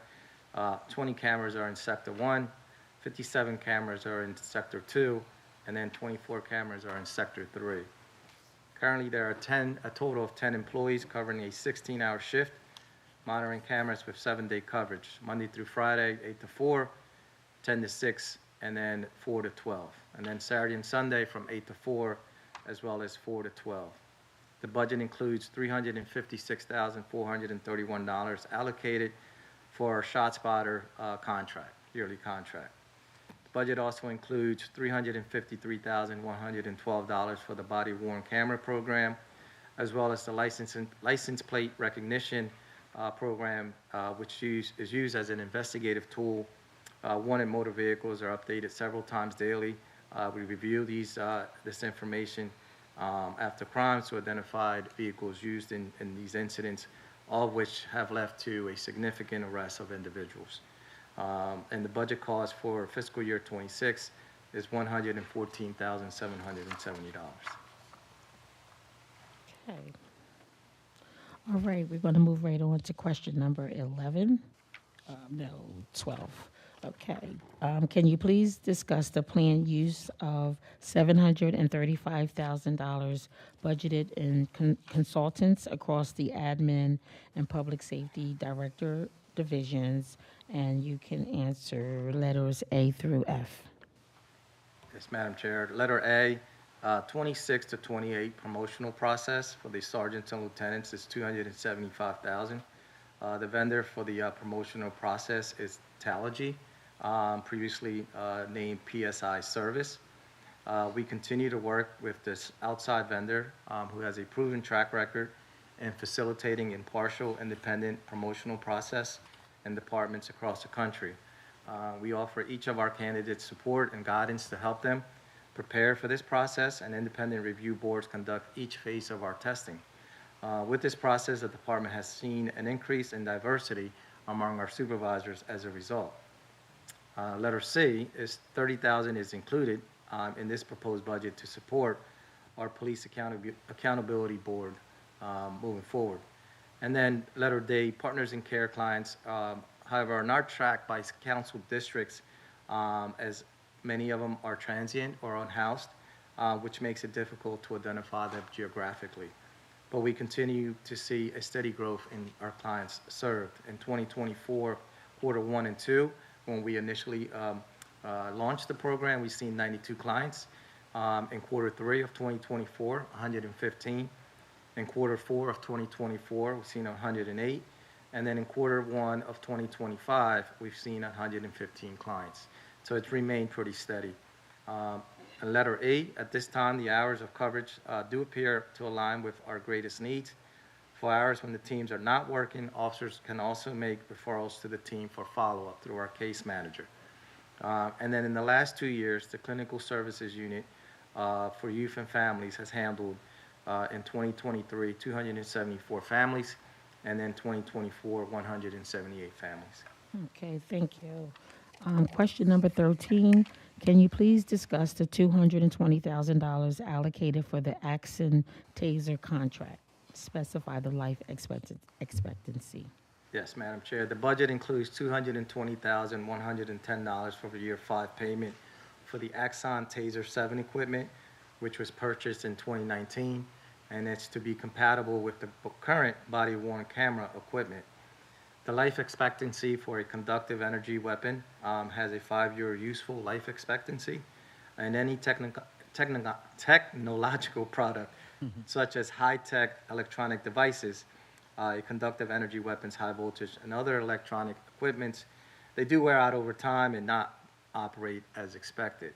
20 cameras are in Sector 1, 57 cameras are in Sector 2, and then 24 cameras are in Sector 3. Currently, there are a total of 10 employees covering a 16-hour shift, monitoring cameras with 7-day coverage, Monday through Friday, 8 to 4, 10 to 6, and then 4 to 12. And then Saturday and Sunday from 8 to 4, as well as 4 to 12. The budget includes $356,431 allocated for our ShotSpotter contract, yearly contract. The budget also includes $353,112 for the body-worn camera program, as well as the license plate recognition program, which is used as an investigative tool. Wanted motor vehicles are updated several times daily. We review this information after crimes to identify vehicles used in these incidents, all of which have led to a significant arrest of individuals. And the budget cost for fiscal year 26 is $114,770. Okay. All right, we're going to move right on to question number 11. No, 12. Okay. Can you please discuss the planned use of $735,000 budgeted in consultants across the admin and public safety director divisions? And you can answer letters A through F. Yes, Madam Chair. Letter A, 26 to 28 promotional process for the sergeants and lieutenants is $275,000. The vendor for the promotional process is Tallagy, previously named PSI Service. We continue to work with this outside vendor who has a proven track record in facilitating impartial, independent promotional process in departments across the country. We offer each of our candidates support and guidance to help them prepare for this process, and independent review boards conduct each phase of our testing. With this process, the department has seen an increase in diversity among our supervisors as a result. Letter C is $30,000 is included in this proposed budget to support our police accountability board moving forward. And then letter D, partners in care clients, however, are not tracked by council districts as many of them are transient or unhoused, which makes it difficult to identify them geographically. But we continue to see a steady growth in our clients served. In 2024, quarter 1 and 2, when we initially launched the program, we've seen 92 clients. In quarter 3 of 2024, 115. In quarter 4 of 2024, we've seen 108. And then in quarter 1 of 2025, we've seen 115 clients. So it's remained pretty steady. Letter E, at this time, the hours of coverage do appear to align with our greatest needs. For hours when the teams are not working, officers can also make referrals to the team for follow-up through our case manager. And then in the last 2 years, the clinical services unit for youth and families has handled in 2023, 274 families, and then 2024, 178 families. Okay, thank you. Question number 13, can you please discuss the $220,000 allocated for the Axon Taser contract? Specify the life expectancy. Yes, Madam Chair. The budget includes $220,110 for the year 5 payment for the Axon Taser 7 equipment, which was purchased in 2019, and it's to be compatible with the current body-worn camera equipment. The life expectancy for a conductive energy weapon has a 5-year useful life expectancy, and any technological product, such as high-tech electronic devices, conductive energy weapons, high voltage, and other electronic equipments, they do wear out over time and not operate as expected.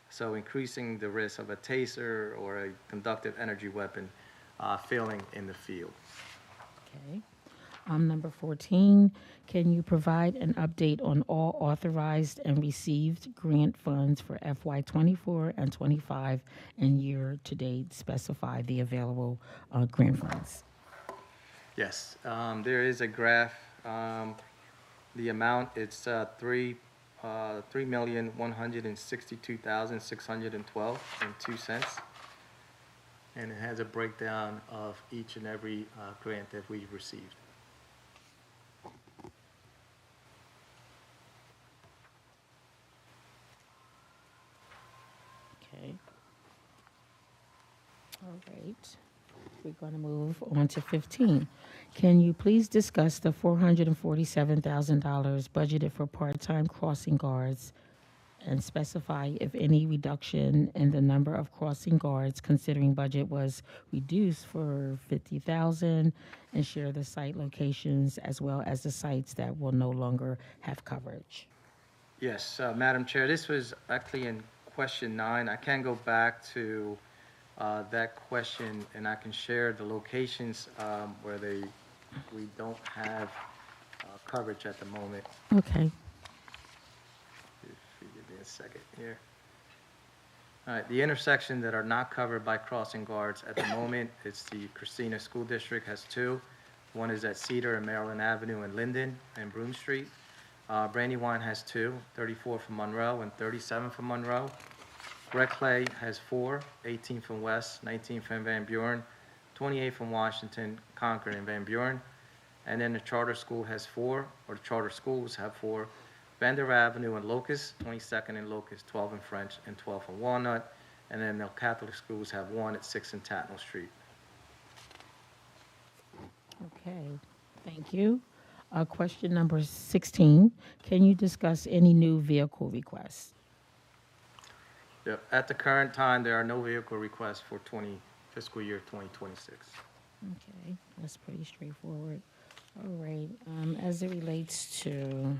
So increasing the risk of a taser or a conductive energy weapon failing in the field. Okay. Number 14, can you provide an update on all authorized and received grant funds for FY24 and 25 and year-to-date specify the available grant funds? Yes, there is a graph. The amount, it's 3,162,612.02, and it has a breakdown of each and every grant that we've received. Okay. All right. We're going to move on to 15. Can you please discuss the $447,000 budgeted for part-time crossing guards and specify if any reduction in the number of crossing guards considering budget was reduced for 50,000 and share the site locations as well as the sites that will no longer have coverage? Yes, Madam Chair, this was actually in question 9. I can go back to that question, and I can share the locations where we don't have coverage at the moment. Okay. If you give me a second here. All right, the intersections that are not covered by crossing guards at the moment, it's the Christina School District has 2. One is at Cedar and Maryland Avenue in Linden and Broome Street. Brandywine has 2, 34 from Monroe and 37 from Monroe. Red Clay has 4, 18 from West, 19 from Van Buren, 28 from Washington, Concord, and Van Buren. And then the charter school has 4, or the charter schools have 4. Vander Avenue and Locust, 22nd and Locust, 12 in French, and 12 in Walnut. And then the Catholic schools have 1 at 6 in Tatnall Street. Okay. Thank you. Question number 16. Can you discuss any new vehicle requests? Yep. At the current time, there are no vehicle requests for fiscal year 2026. Okay, that's pretty straightforward. All right, as it relates to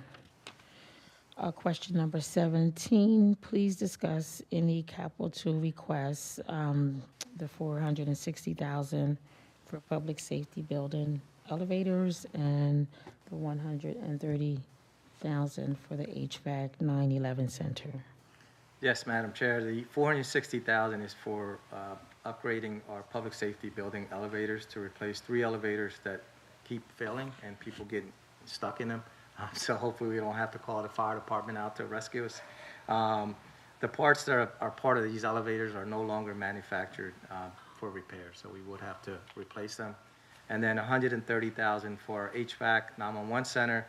question number 17, please discuss any capital requests, the 460,000 for public safety building elevators and the 130,000 for the HVAC 911 center. Yes, Madam Chair, the 460,000 is for upgrading our public safety building elevators to replace 3 elevators that keep failing and people getting stuck in them. So hopefully we don't have to call the fire department out to rescue us. The parts that are part of these elevators are no longer manufactured for repair, so we would have to replace them. And then 130,000 for our HVAC 911 center.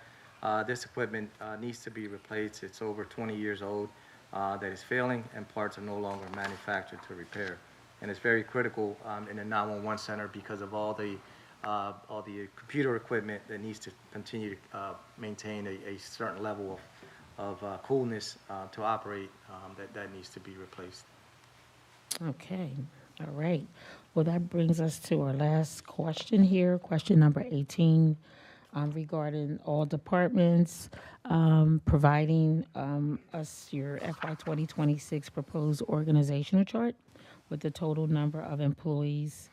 This equipment needs to be replaced. It's over 20 years old. That is failing, and parts are no longer manufactured to repair. And it's very critical in the 911 center because of all the computer equipment that needs to continue to maintain a certain level of coolness to operate that needs to be replaced. Okay, all right. Well, that brings us to our last question here, question number 18. Regarding all departments, providing us your FY 2026 proposed organizational chart with the total number of employees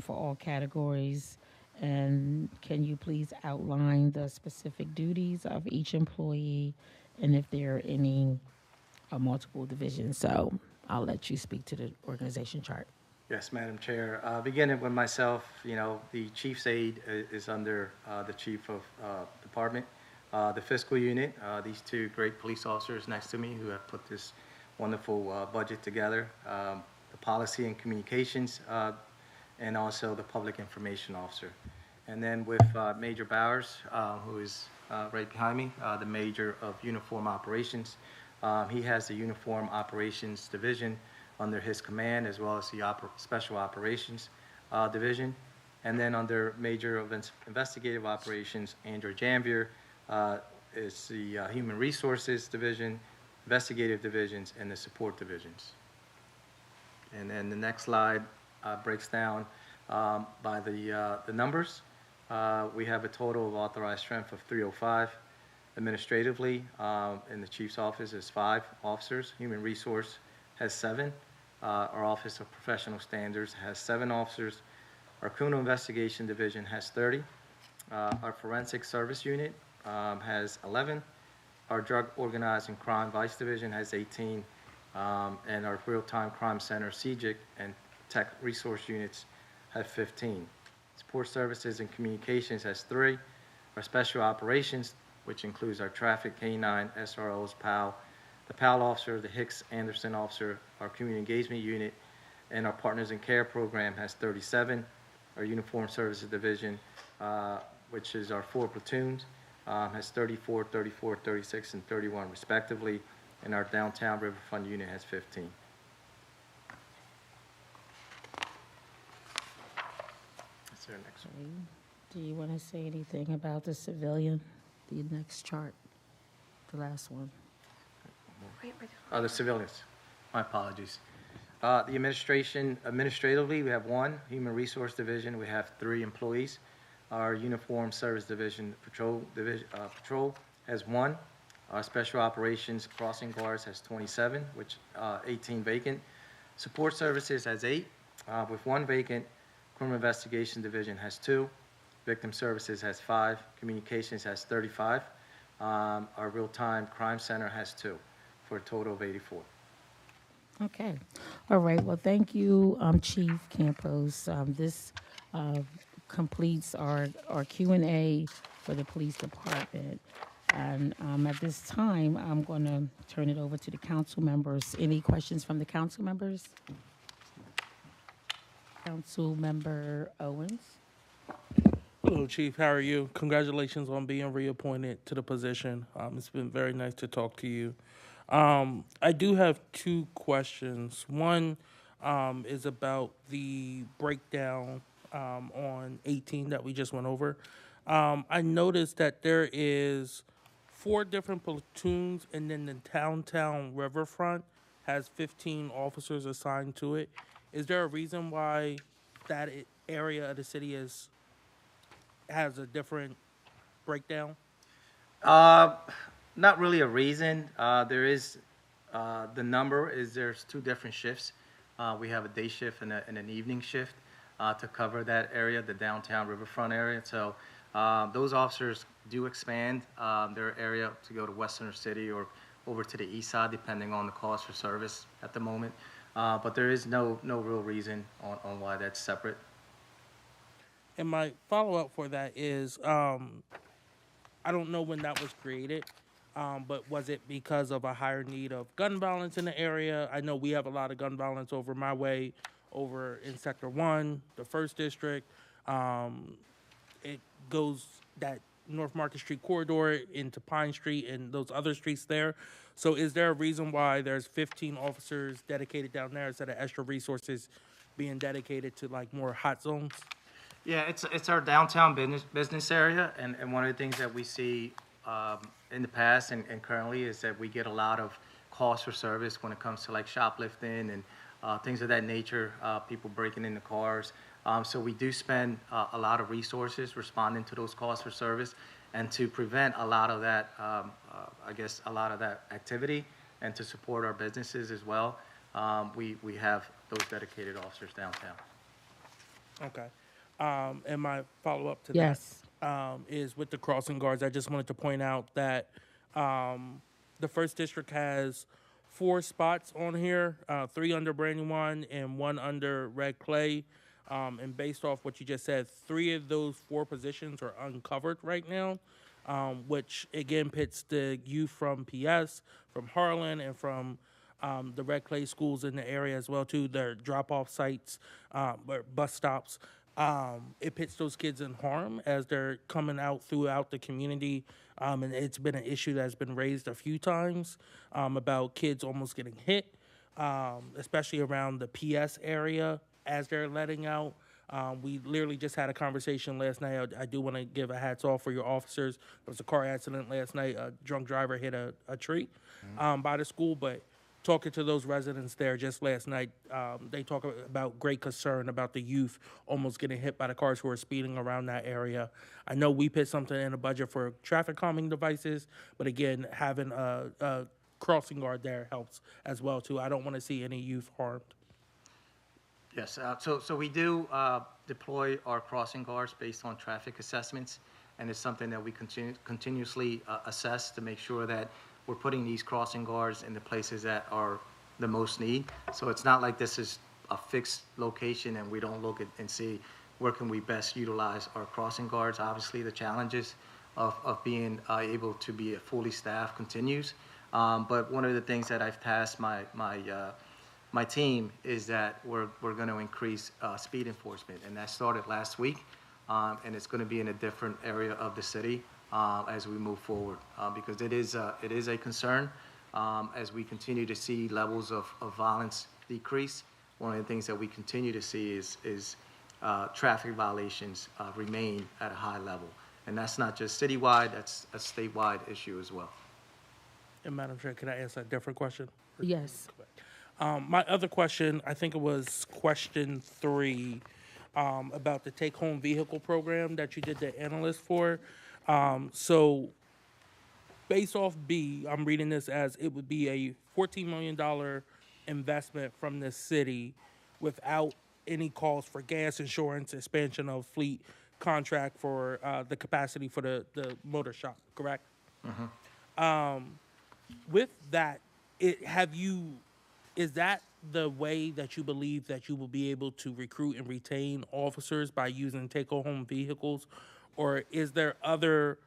for all categories. And can you please outline the specific duties of each employee and if there are any multiple divisions? So I'll let you speak to the organization chart. Yes, Madam Chair. Beginning with myself, the chief's aide is under the chief of department. The fiscal unit, these 2 great police officers next to me who have put this wonderful budget together. The policy and communications, and also the public information officer. And then with Major Bowers, who is right behind me, the major of uniform operations. He has the uniform operations division under his command, as well as the Special Operations Division. And then under Major of Investigative Operations, Andrew Janvier, is the Human Resources Division, Investigative Divisions, and the Support Divisions. And then the next slide breaks down by the numbers. We have a total of authorized strength of 305. Administratively, in the chief's office is 5 officers. Human Resource has 7. Our Office of Professional Standards has 7 officers. Our criminal investigation division has 30. Our forensic service unit has 11. Our drug organized and crime vice division has 18. And our real-time crime center, CGIC, and tech resource units have 15. Support services and communications has 3. Our special operations, which includes our traffic, K-9, SROs, PAL, the PAL officer, the Hicks Anderson officer, our community engagement unit, and our Partners in Care program has 37. Our uniform services division, which is our 4 platoons, has 34, 34, 36, and 31 respectively, and our downtown Riverfront unit has 15. That's our next one. Okay. Do you want to say anything about the civilian, the next chart, the last one? The civilians. My apologies. The administration, administratively, we have 1. Human Resource Division, we have 3 employees. Our Uniform Service Division, Patrol has 1. Our Special Operations Crossing Guards has 27, which 18 vacant. Support Services has 8, with 1 vacant. Criminal Investigation Division has 2. Victim Services has 5. Communications has 35. Our Real-Time Crime Center has 2, for a total of 84. Okay. All right. Well, thank you, Chief Campos. This completes our Q&A for the police department. And at this time, I'm going to turn it over to the council members. Any questions from the council members? Council Member Owens. Hello, Chief. How are you? Congratulations on being reappointed to the position. It's been very nice to talk to you. I do have 2 questions. One is about the breakdown on 18 that we just went over. I noticed that there is 4 different platoons, and then the downtown Riverfront has 15 officers assigned to it. Is there a reason why that area of the city has a different breakdown? Not really a reason. There is, the number is there's 2 different shifts. We have a day shift and an evening shift to cover that area, the downtown Riverfront area. So those officers do expand their area to go to West Center City or over to the east side, depending on the cost for service at the moment. But there is no real reason on why that's separate. And my follow-up for that is, I don't know when that was created, but was it because of a higher need of gun violence in the area? I know we have a lot of gun violence over my way, over in Sector 1, the 1st District. It goes that North Market Street corridor into Pine Street and those other streets there. So is there a reason why there's 15 officers dedicated down there instead of extra resources being dedicated to like more hot zones? Yeah, it's our downtown business area, and one of the things that we see in the past and currently is that we get a lot of calls for service when it comes to like shoplifting and things of that nature, people breaking into cars. So we do spend a lot of resources responding to those calls for service, and to prevent a lot of that, I guess, a lot of that activity, and to support our businesses as well, we have those dedicated officers downtown. Okay. And my follow-up to Yes. that is with the crossing guards. I just wanted to point out that the 1st District has 4 spots on here, 3 under Brandywine and 1 under Red Clay. And based off what you just said, 3 of those 4 positions are uncovered right now, which again pits the youth from PS, from Harlan, and from the Red Clay schools in the area as well too. Their drop-off sites, or bus stops. It pits those kids in harm as they're coming out throughout the community. And it's been an issue that's been raised a few times about kids almost getting hit, especially around the PS area as they're letting out. We literally just had a conversation last night. I do want to give a hats off for your officers. There was a car accident last night. A drunk driver hit a tree by the school, but talking to those residents there just last night, they talk about great concern about the youth almost getting hit by the cars who are speeding around that area. I know we put something in the budget for traffic calming devices, but again, having a crossing guard there helps as well too. I don't want to see any youth harmed. Yes, so we do deploy our crossing guards based on traffic assessments, and it's something that we continuously assess to make sure that we're putting these crossing guards in the places that are the most need. So it's not like this is a fixed location and we don't look at and see where can we best utilize our crossing guards. Obviously, the challenges of being able to be fully staffed continues. But one of the things that I've tasked my team is that we're going to increase speed enforcement, and that started last week, and it's going to be in a different area of the city as we move forward, because it is a concern as we continue to see levels of violence decrease. One of the things that we continue to see is traffic violations remain at a high level, and that's not just citywide, that's a statewide issue as well. And Madam Chair, can I ask a different question? Yes. My other question, I think it was question 3, about the take-home vehicle program that you did the analyst for. So based off B, I'm reading this as it would be a $14 million investment from the city without any cost for gas insurance, expansion of fleet contract for the capacity for the motor shop, correct? With that, is that the way that you believe that you will be able to recruit and retain officers by using take-home vehicles? Or is there other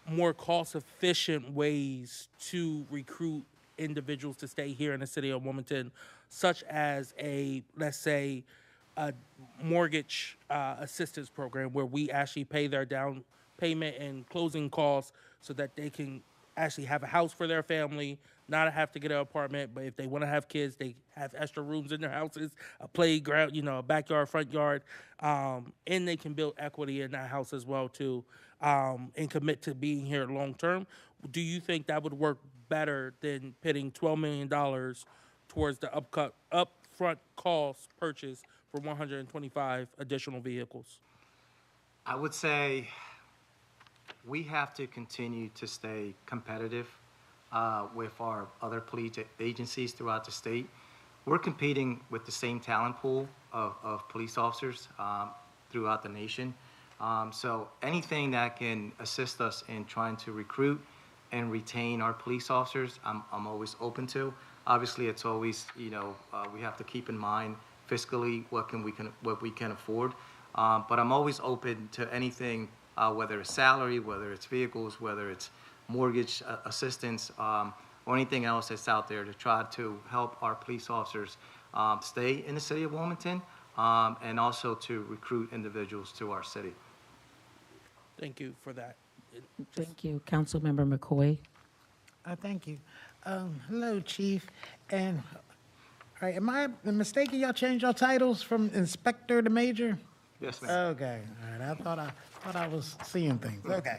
more cost-efficient ways to recruit individuals to stay here in the city of Wilmington, such as let's say, a mortgage assistance program where we actually pay their down payment and closing costs so that they can actually have a house for their family, not have to get an apartment, but if they want to have kids, they have extra rooms in their houses, a playground, a backyard, front yard, and they can build equity in that house as well too, and commit to being here long term. Do you think that would work better than pitting $12 million towards the upfront cost purchase for 125 additional vehicles? I would say we have to continue to stay competitive with our other police agencies throughout the state. We're competing with the same talent pool of police officers throughout the nation. So anything that can assist us in trying to recruit and retain our police officers, I'm always open to. Obviously, it's always, we have to keep in mind fiscally what we can afford. But I'm always open to anything, whether it's salary, whether it's vehicles, whether it's mortgage assistance, or anything else that's out there to try to help our police officers stay in the city of Wilmington, and also to recruit individuals to our city. Thank you for that. Thank you. Councilmember McCoy. Thank you. Hello, Chief. And, all right, am I mistaken? Y'all changed your titles from inspector to major? Yes, ma'am. Okay, all right. I thought I was seeing things. Okay.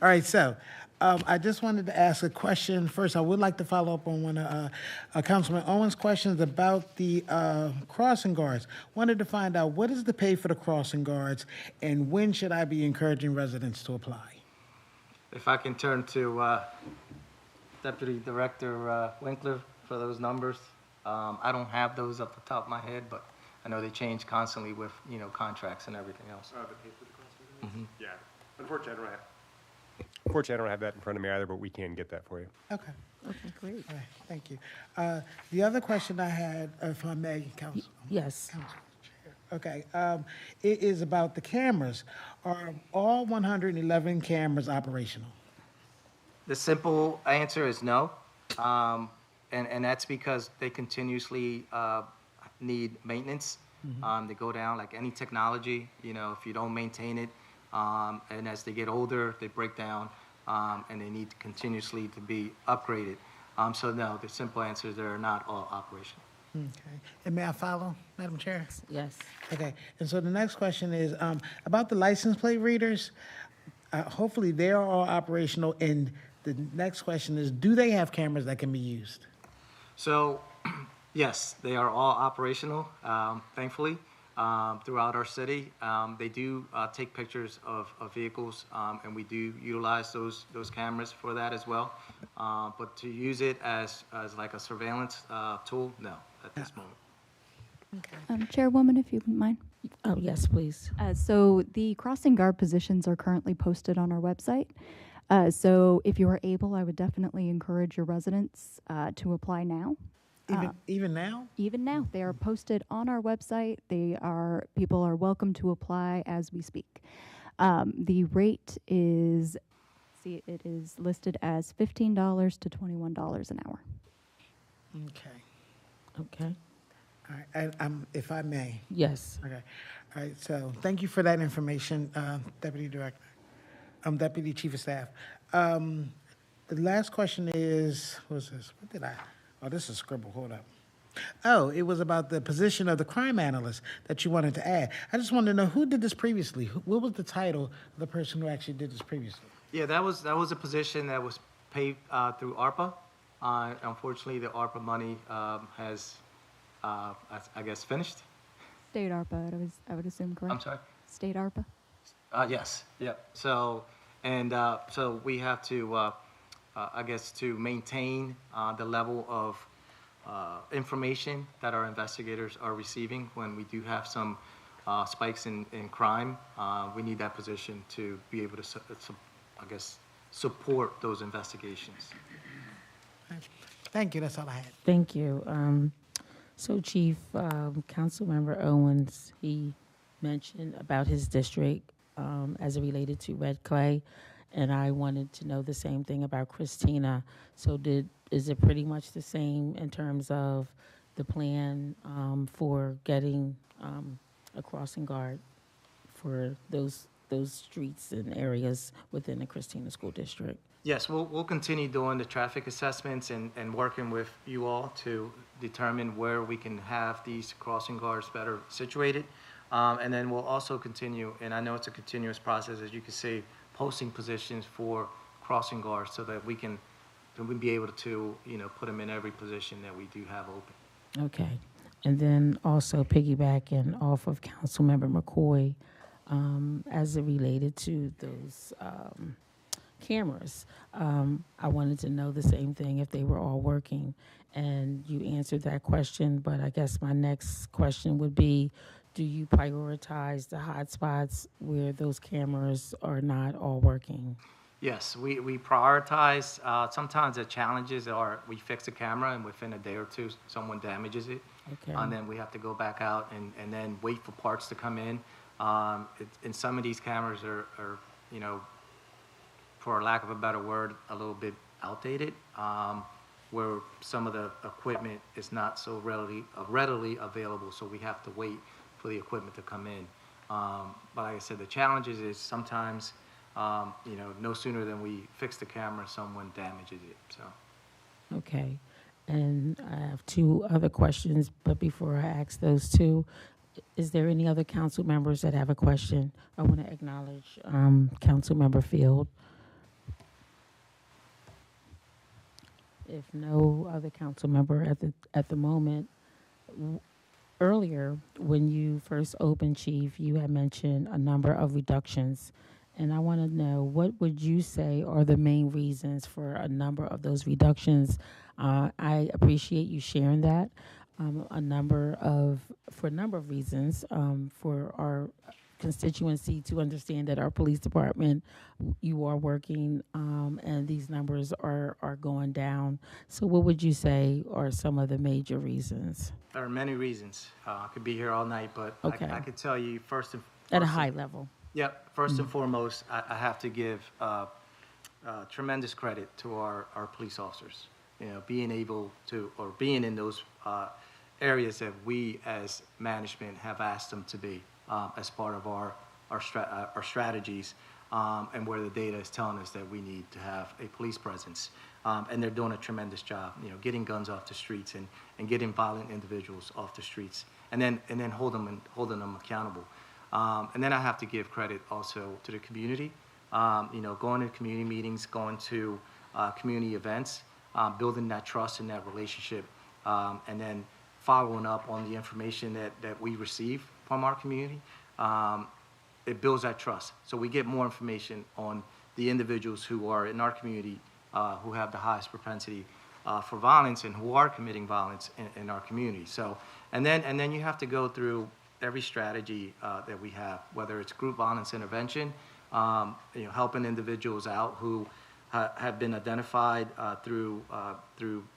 All right, so I just wanted to ask a question. First, I would like to follow up on one of Councilman Owens' questions about the crossing guards. Wanted to find out, what is the pay for the crossing guards, and when should I be encouraging residents to apply? If I can turn to Deputy Director Winkler for those numbers. I don't have those off the top of my head, but I know they change constantly with, contracts and everything else. The pay for the crossing guards? Yeah. Unfortunately, I don't have that in front of me either, but we can get that for you. Okay. Okay, great. All right, thank you. The other question I had, if I may, Council. Yes. Council Chair. Okay, it is about the cameras. Are all 111 cameras operational? The simple answer is no, and that's because they continuously need maintenance. They go down like any technology, if you don't maintain it, and as they get older, they break down, and they need continuously to be upgraded. So no, the simple answer is they're not all operational. Okay. And may I follow, Madam Chair? Yes. Okay, and so the next question is about the license plate readers. Hopefully, they are all operational, and the next question is, do they have cameras that can be used? So, yes, they are all operational, thankfully, throughout our city. They do take pictures of vehicles, and we do utilize those cameras for that as well. But to use it as like a surveillance tool, no, at this moment. Chairwoman, if you wouldn't mind. Oh, yes, please. So the crossing guard positions are currently posted on our website. So if you are able, I would definitely encourage your residents to apply now. Even now? Even now, they are posted on our website. People are welcome to apply as we speak. The rate is, it is listed as $15 to $21 an hour. Okay. Okay. All right, if I may. Yes. Okay. All right, so thank you for that information, Deputy Director, Deputy Chief of Staff. The last question is, what's this? What did I, oh, this is scribble, hold up. Oh, it was about the position of the crime analyst that you wanted to add. I just wanted to know who did this previously? What was the title of the person who actually did this previously? Yeah, that was a position that was paid through ARPA. Unfortunately, the ARPA money has, I guess, finished. State ARPA, I would assume, correct? I'm sorry? State ARPA? Yes, yep. So we have to, I guess, to maintain the level of information that our investigators are receiving when we do have some spikes in crime. We need that position to be able to, I guess, support those investigations. Thank you, that's all I had. Thank you. So, Chief, Councilmember Owens, he mentioned about his district as it related to Red Clay, and I wanted to know the same thing about Christina. So, is it pretty much the same in terms of the plan for getting a crossing guard for those streets and areas within the Christina School District? Yes, we'll continue doing the traffic assessments and working with you all to determine where we can have these crossing guards better situated. And then we'll also continue, and I know it's a continuous process, as you can see, posting positions for crossing guards so that we can be able to, put them in every position that we do have open. Okay. And then also piggybacking off of Councilmember McCoy, as it related to those cameras, I wanted to know the same thing, if they were all working. And you answered that question, but I guess my next question would be, do you prioritize the hot spots where those cameras are not all working? Yes, we prioritize. Sometimes the challenges are we fix a camera and within a day or two, someone damages it. Okay. And then we have to go back out and then wait for parts to come in. And some of these cameras are, for lack of a better word, a little bit outdated, where some of the equipment is not so readily available, so we have to wait for the equipment to come in. But like I said, the challenges is sometimes, no sooner than we fix the camera, someone damages it, so. Okay. And I have two other questions, but before I ask those two, is there any other council members that have a question? I want to acknowledge Councilmember Field. If no other council member at the moment, earlier when you first opened, Chief, you had mentioned a number of reductions, and I want to know, what would you say are the main reasons for a number of those reductions? I appreciate you sharing that. For a number of reasons, for our constituency to understand that our police department, you are working, and these numbers are going down. So what would you say are some of the major reasons? There are many reasons. I could be here all night, but Okay. I could tell you At a high level. Yep, first and foremost, I have to give tremendous credit to our police officers. Being able to, or being in those areas that we as management have asked them to be as part of our strategies, and where the data is telling us that we need to have a police presence. And they're doing a tremendous job, getting guns off the streets and getting violent individuals off the streets, and then holding them accountable. And then I have to give credit also to the community, going to community meetings, going to community events, building that trust and that relationship, and then following up on the information that we receive from our community. It builds that trust. So we get more information on the individuals who are in our community who have the highest propensity for violence and who are committing violence in our community. So, and then you have to go through every strategy that we have, whether it's group violence intervention, helping individuals out who have been identified through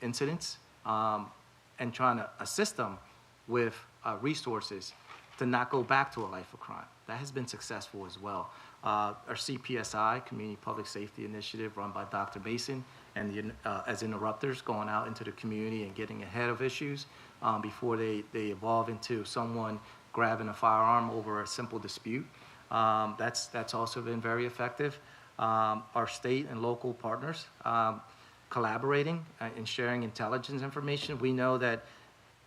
incidents, and trying to assist them with resources to not go back to a life of crime. That has been successful as well. Our CPSI, Community Public Safety Initiative, run by Dr. Mason, and as interrupters, going out into the community and getting ahead of issues before they evolve into someone grabbing a firearm over a simple dispute. That's also been very effective. Our state and local partners collaborating and sharing intelligence information. We know that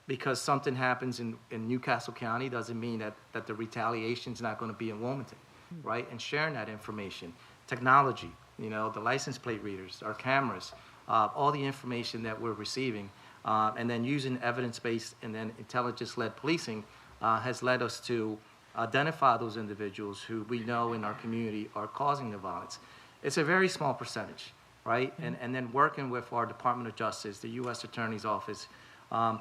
because something happens in Newcastle County doesn't mean that the retaliation is not going to be in Wilmington, right? And sharing that information, technology, the license plate readers, our cameras, all the information that we're receiving, and then using evidence-based and then intelligence-led policing has led us to identify those individuals who we know in our community are causing the violence. It's a very small percentage, right? And then working with our Department of Justice, the U.S. Attorney's Office,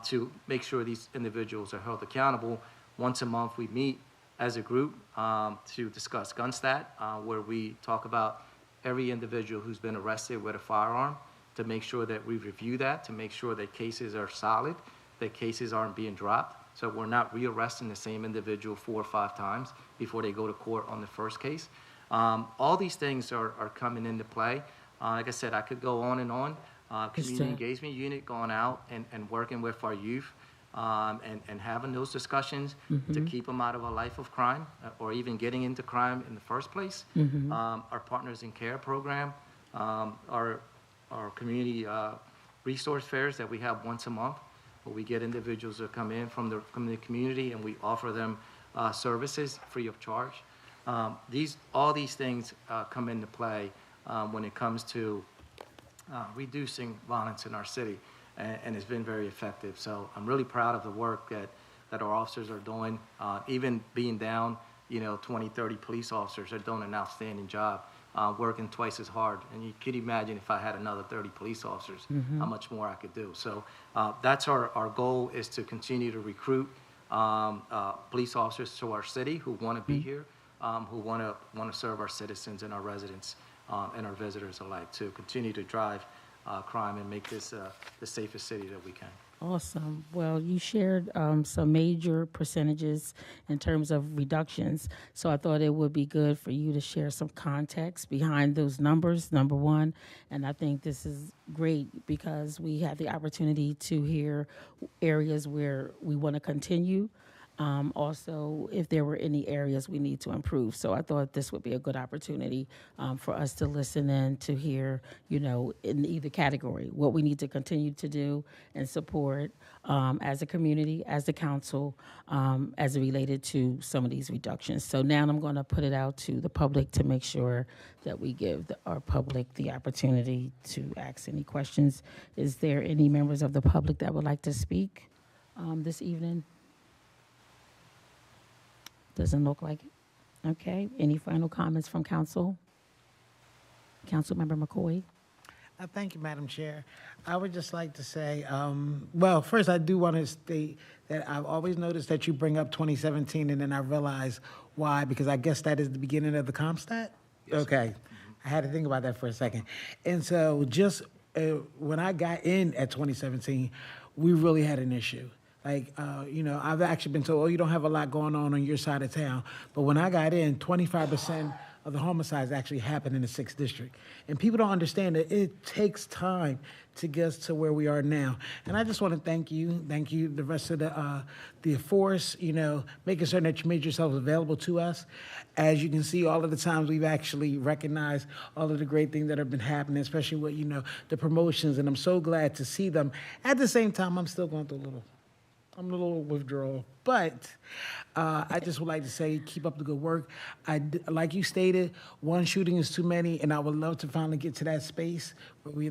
to make sure these individuals are held accountable. Once a month, we meet as a group to discuss gun stat, where we talk about every individual who's been arrested with a firearm, to make sure that we review that, to make sure that cases are solid, that cases aren't being dropped, so we're not rearresting the same individual 4 or 5 times before they go to court on the first case. All these things are coming into play. Like I said, I could go on and on. Community engagement unit going out and working with our youth and having those discussions to keep them out of a life of crime or even getting into crime in the first place. Our Partners in Care program, our community resource fairs that we have once a month, where we get individuals that come in from the community and we offer them services free of charge. All these things come into play when it comes to reducing violence in our city, and it's been very effective. So I'm really proud of the work that our officers are doing. Even being down, 20, 30 police officers are doing an outstanding job, working twice as hard. And you could imagine if I had another 30 police officers, how much more I could do. So that's our goal, is to continue to recruit police officers to our city who want to be here, who want to serve our citizens and our residents and our visitors alike, to continue to drive crime and make this the safest city that we can. Awesome. Well, you shared some major percentages in terms of reductions, so I thought it would be good for you to share some context behind those numbers, number one. And I think this is great because we have the opportunity to hear areas where we want to continue. Also, if there were any areas we need to improve. So I thought this would be a good opportunity for us to listen in to hear, in either category, what we need to continue to do and support as a community, as a council, as it related to some of these reductions. So now I'm going to put it out to the public to make sure that we give our public the opportunity to ask any questions. Is there any members of the public that would like to speak this evening? Doesn't look like it. Okay. Any final comments from council? Councilmember McCoy? Thank you, Madam Chair. I would just like to say, well, first I do want to state that I've always noticed that you bring up 2017, and then I realize why, because I guess that is the beginning of the CompStat? Yes. Okay. I had to think about that for a second. And so just when I got in at 2017, we really had an issue. Like, I've actually been told, you don't have a lot going on your side of town. But when I got in, 25% of the homicides actually happened in the 6th district. And people don't understand that it takes time to get us to where we are now. And I just want to thank you, the rest of the force, making certain that you made yourselves available to us. As you can see, all of the times we've actually recognized all of the great things that have been happening, especially with, the promotions. And I'm so glad to see them. At the same time, I'm still going through a little withdrawal, but I just would like to say, keep up the good work. Like you stated, one shooting is too many, and I would love to finally get to that space where we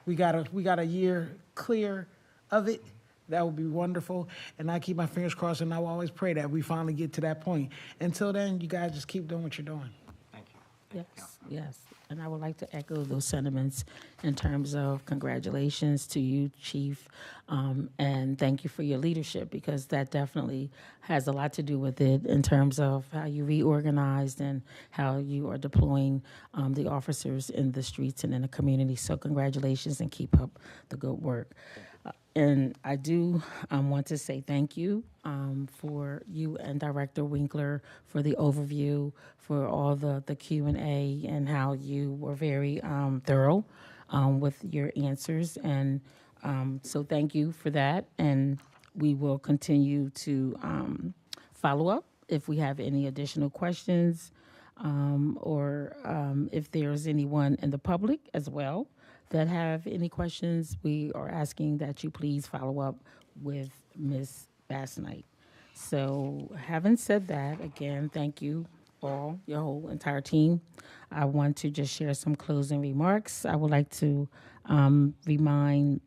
we got a year clear of it. That would be wonderful, and I keep my fingers crossed, and I will always pray that we finally get to that point. Until then, you guys just keep doing what you're doing. Thank you. Yes, yes. And I would like to echo those sentiments in terms of congratulations to you, Chief, and thank you for your leadership, because that definitely has a lot to do with it in terms of how you reorganized and how you are deploying the officers in the streets and in the community. So congratulations and keep up the good work. And I do want to say thank you for you and Director Winkler for the overview, for all the Q&A, and how you were very thorough with your answers. And so thank you for that. And we will continue to follow up if we have any additional questions, or if there's anyone in the public as well that have any questions. We are asking that you please follow up with Ms. Bassnight. So having said that, again, thank you all, your whole entire team. I want to just share some closing remarks. I would like to remind,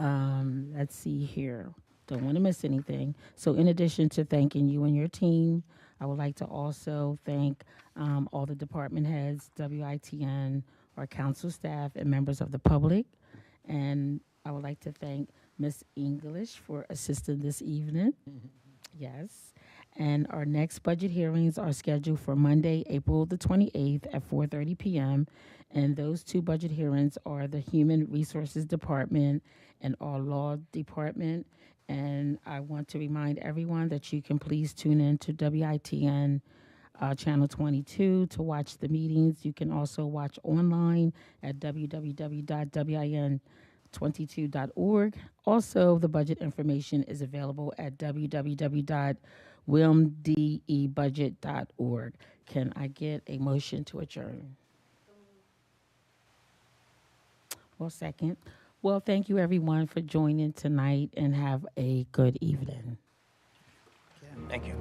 let's see here, don't want to miss anything. So in addition to thanking you and your team, I would like to also thank all the department heads, WITN, our council staff, and members of the public. And I would like to thank Ms. English for assisting this evening. Yes. And our next budget hearings are scheduled for Monday, April the 28th at 4:30 p.m. And those two budget hearings are the Human Resources Department and our Law Department. And I want to remind everyone that you can please tune in to WITN Channel 22 to watch the meetings. You can also watch online at www.win22.org. Also, the budget information is available at www.wilmdebudget.org. Can I get a motion to adjourn? Well, second. Well, thank you everyone for joining tonight, and have a good evening. Thank you.